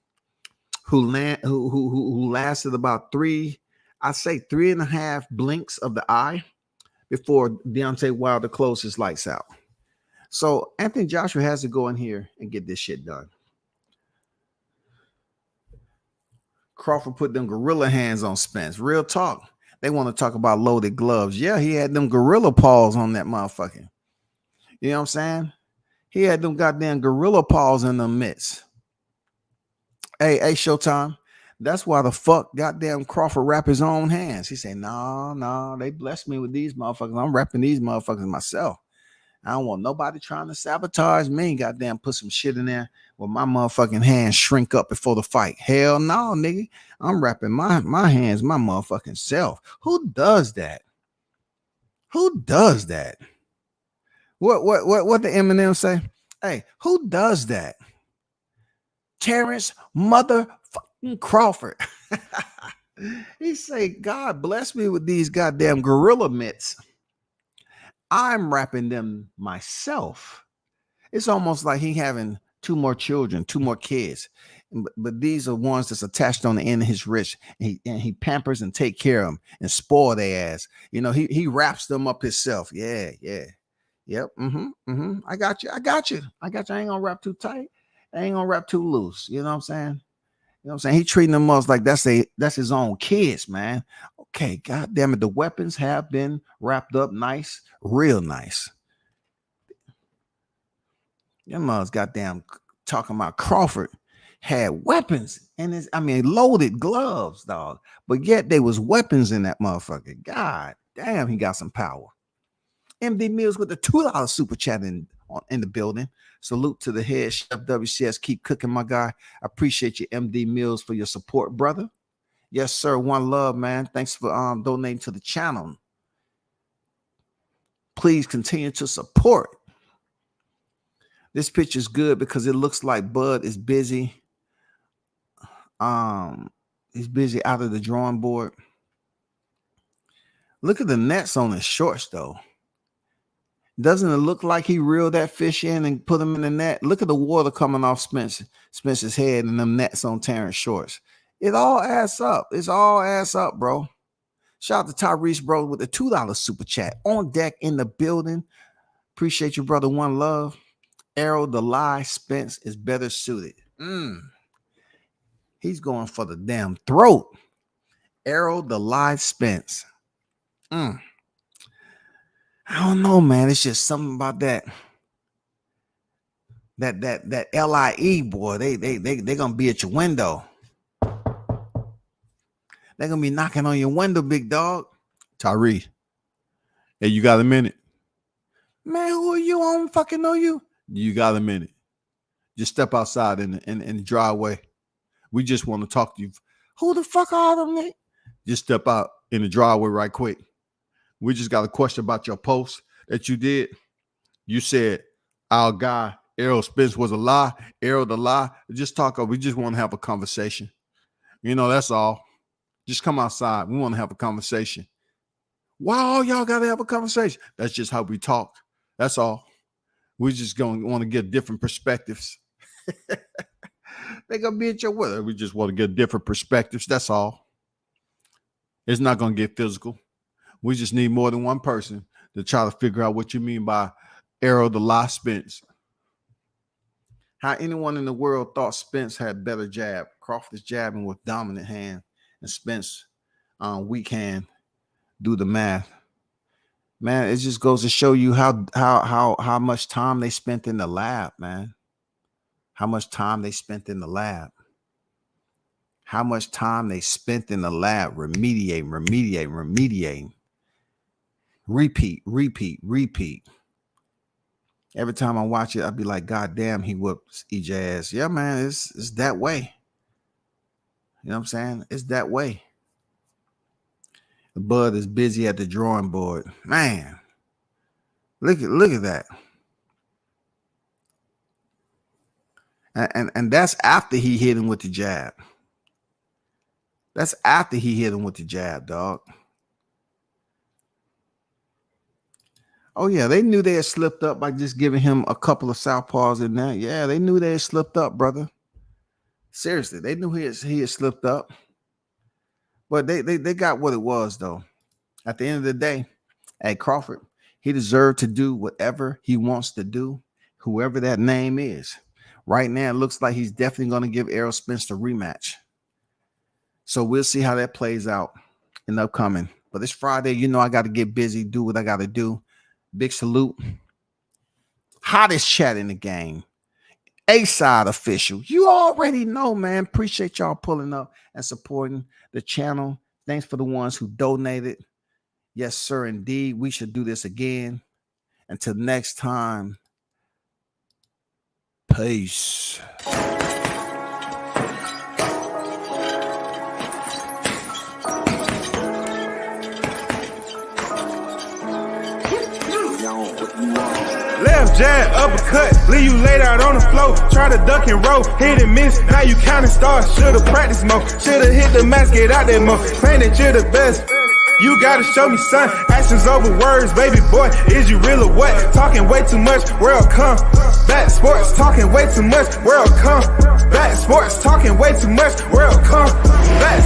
Speaker 2: who lasted about 3.5 blinks of the eye before Deontay Wilder closed his lights out. So Anthony Joshua has to go in here and get this shit done. Crawford put them gorilla hands on Spence. Real talk. They want to talk about loaded gloves. Yeah, he had them gorilla paws on that motherfucker. You know what I'm saying? He had them goddamn gorilla paws in the mitts. Hey, Showtime. That's why the fuck goddamn Crawford wrap his own hands. He said, no, they blessed me with these motherfuckers. I'm wrapping these motherfuckers myself. I don't want nobody trying to sabotage me. Goddamn, put some shit in there where my motherfucking hands shrink up before the fight. Hell no, nigga. I'm wrapping my hands, my motherfucking self. Who does that? Who does that? What the Eminem say? Hey, who does that? Terrence motherfucking Crawford. He say, God bless me with these goddamn gorilla mitts. I'm wrapping them myself. It's almost like he having 2 more children, 2 more kids. But these are ones that's attached on the end of his wrist. And he pampers and take care of them and spoil their ass. You know, he wraps them up himself. Yeah. Yep. I got you. I ain't gonna wrap too tight. I ain't gonna wrap too loose. You know what I'm saying? You know what I'm saying? He treating them us like that's his own kids, man. Okay, God damn it. The weapons have been wrapped up nice, real nice. Your mother's goddamn talking about Crawford had weapons and loaded gloves, dog. But yet there was weapons in that motherfucker. God damn, he got some power. MD Mills with the $2 super chat in the building. Salute to the head chef WCS. Keep cooking, my guy. I appreciate you, MD Mills, for your support, brother. Yes, sir. One love, man. Thanks for donating to the channel. Please continue to support. This picture is good because it looks like Bud is busy. He's busy out of the drawing board. Look at the nets on his shorts, though. Doesn't it look like he reeled that fish in and put him in the net? Look at the water coming off Spence's head and them nets on Terrence shorts. It all adds up. It's all adds up, bro. Shout out to Tyrese, bro, with the $2 super chat. On deck in the building. Appreciate you, brother. One love. Arrow the lie. Spence is better suited. He's going for the damn throat. Arrow the lie. Spence. I don't know, man. It's just something about that LIE boy. They gonna be at your window. They're gonna be knocking on your window, big dog. Tyree. Hey, you got a minute? Man, who are you? I don't fucking know you. You got a minute. Just step outside in the driveway. We just want to talk to you. Who the fuck are them, Nick? Just step out in the driveway right quick. We just got a question about your post that you did. You said our guy, Errol Spence, was a lie. Errol the lie. Just talk. We just want to have a conversation. You know, that's all. Just come outside. We want to have a conversation. Why all y'all got to have a conversation? That's just how we talk. That's all. We just going to want to get different perspectives. They're going to be at your weather. We just want to get different perspectives. That's all. It's not going to get physical. We just need more than one person to try to figure out what you mean by Arrow the lie Spence. How anyone in the world thought Spence had better jab. Crawford is jabbing with dominant hand and Spence weak hand. Do the math. Man, it just goes to show you how much time they spent in the lab, man. How much time they spent in the lab. How much time they spent in the lab remediating. Repeat. Every time I watch it, I'd be like, God damn, he whoops EJ ass. Yeah, man, it's that way. You know what I'm saying? It's that way. The Bud is busy at the drawing board. Man, look at that. And that's after he hit him with the jab. That's after he hit him with the jab, dog. Oh, yeah, they knew they had slipped up by just giving him a couple of southpaws in there. Yeah, they knew they had slipped up, brother. Seriously, they knew he had slipped up. But they got what it was, though. At the end of the day, at Crawford, he deserved to do whatever he wants to do, whoever that name is. Right now, it looks like he's definitely going to give Errol Spence the rematch. So we'll see how that plays out in the upcoming. But this Friday, you know I got to get busy, do what I got to do. Big salute. Hottest chat in the game. A-Side official. You already know, man. Appreciate y'all pulling up and supporting the channel. Thanks for the ones who donated. Yes, sir, indeed. We should do this again. Until next time. Peace.
Speaker 1: Left jab, uppercut, leave you laid out on the floor. Try to duck and roll, hit and miss. Now you counting stars, should've practiced more. Should've hit the mask, get out there more. Claim that you're the best. You gotta show me, son. Actions over words, baby boy. Is you real or what? Talking way too much, world come. Back sports, talking way too much, world come. Back sports, talking way too much, world come. Back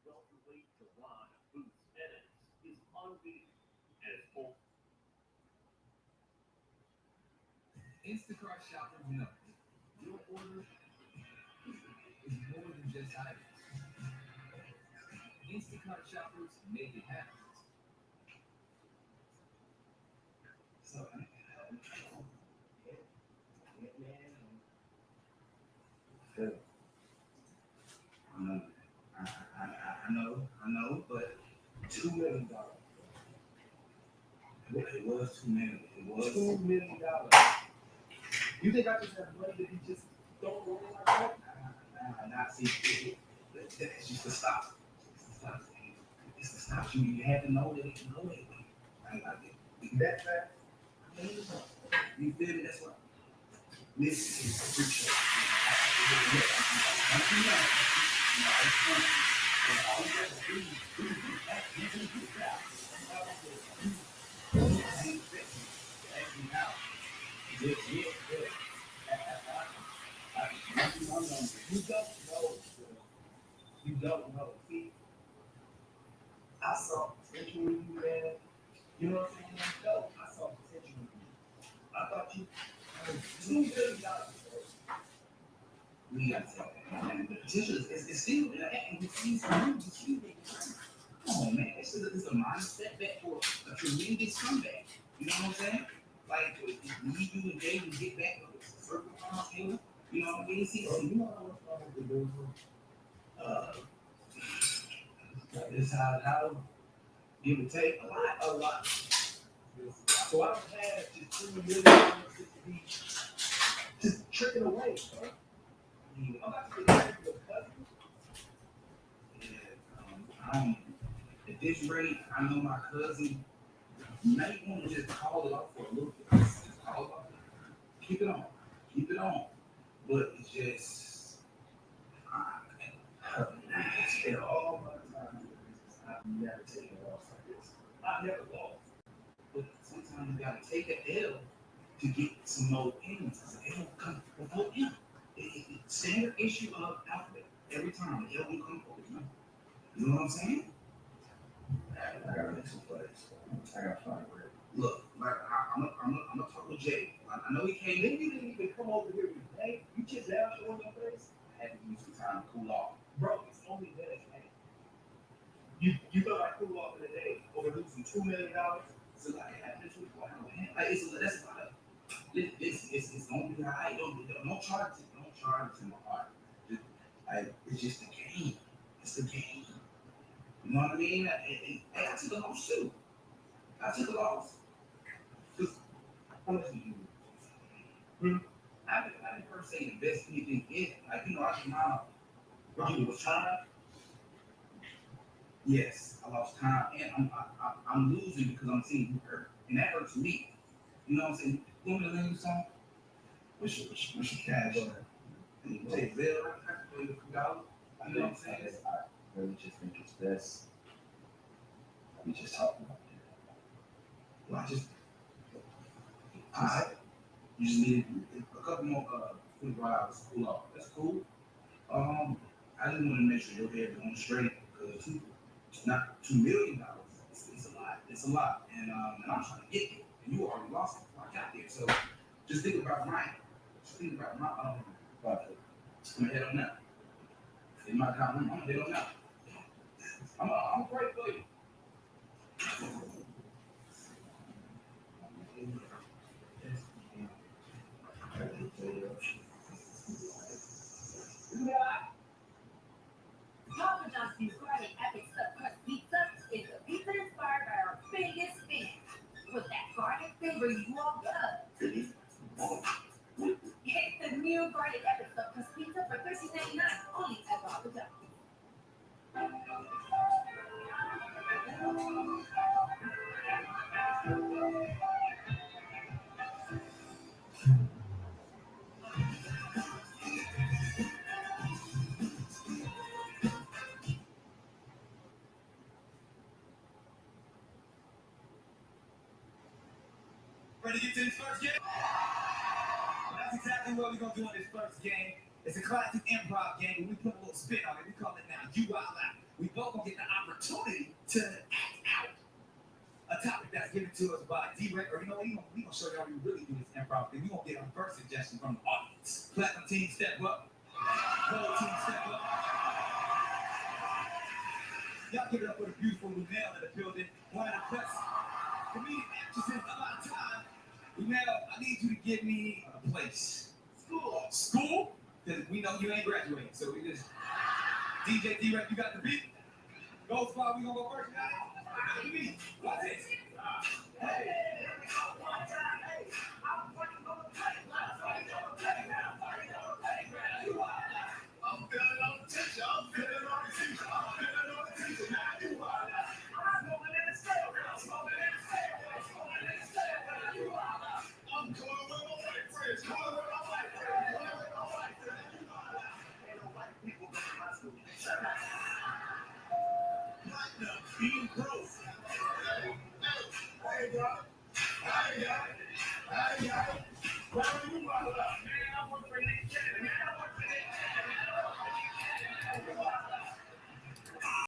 Speaker 5: welterweight Jaron Ennis is unbeaten and is full.
Speaker 6: Instacart shoppers know your order is more than just items. Instacart shoppers make it happen. So, I know, but $2 million. It was $2 million. It was $2 million. You think I just have money that you just don't roll like that? Nah, see, that's just to stop. It's to stop you. You have to know that it can go anyway. That fact, you feel me? That's what. This is a freak show. You don't know. See, I saw potential in you, man. You know what I'm saying? No, I saw potential in you. I thought you $2 billion. We got to tell that, man. The potential is still there, and we see some moves. Come on, man. This is a mindset back for a tremendous comeback. You know what I'm saying? Like, need you and David get back on the circle round table. You know what I mean? See, you know what I'm going to do? This how give and take a lot. So I don't have just $3 million just to be just tricking away, bro. I'm not to get your cousin. Yeah, at this rate, I know my cousin might want to just call it off for a little bit. Just call it off. Keep it on. But it's just, I spent all my time doing this. I've never taken a loss like this. I've never lost. But sometimes you gotta take an L to get some more wins. It don't come before M. It's standard issue of alphabet. Every time the L will come before the M. You know what I'm saying? I gotta make some plays. I gotta find a way. Look, like I'm gonna talk with Jay. I know he came. Maybe you didn't even come over here with hey, you just down showing your face. I had to use some time to cool off. Bro, it's only that, man. You feel like cool off in a day over losing $2 million? So like it happens with wow, man. Like that's a lot of it's gonna be high. Don't charge it to my heart. It's just a game. It's a game. You know what I mean? I took a loss too. I took a loss. Because how much did you do? I didn't per se invest anything in it. Like, you know, I can mind was time. Yes, I lost time, and I'm losing because I'm seeing you hurt, and that hurts me. You know what I'm saying? You want me to learn you something? What's your cash? And you take Zell, I can pay you $2. You know what I'm saying? I really just think it's best. We just talking about it. Well, you just need a couple more 24 hours to cool off. That's cool. I just want to make sure your head is on straight because it's not $2 million. It's a lot. It's a lot, and I'm trying to get there. And you already lost it before I got there. So just think about mine. Just think about my project. I'm gonna head on that. In my account, I'm gonna head on that. I'm pray for you.
Speaker 7: Papa John's Friday Epic Stuffed Crust Pizza is the pizza inspired by our biggest fans. With that garlic flavor you all love. Get the new garlic Epic Stuffed Crust Pizza for $13.99 only at Papa John's.
Speaker 6: Ready to get to this first game? That's exactly what we're going to do in this first game. It's a classic improv game, and we put a little spin on it. We call it now You Wild Out. we both gonna get the opportunity to act out a topic that's given to us by D-Rec, or we gonna show y'all we really do this improv thing. We gonna get a first suggestion from the audience. Platinum team, step up. Gold team, step up. Y'all give it up for the beautiful Lunel in the building. One of the best comedic actresses of our time. Lunel, I need you to give me a place. School? Because we know you ain't graduating, so we just... DJ D-Rec, you got the beat? Go spot, we gonna go first, guys. The beat. What's this? Hey. I'm feeling on the teacher. I'm feeling on the teacher. I'm feeling on the teacher. Now you are. I'm smoking in the scale. I'm smoking in the scale. I'm smoking in the scale. Now you are. I'm going with my white friends. Going with my white friends. Going with my white friends. You are. Ain't no white people in my school. Platinum, being broke.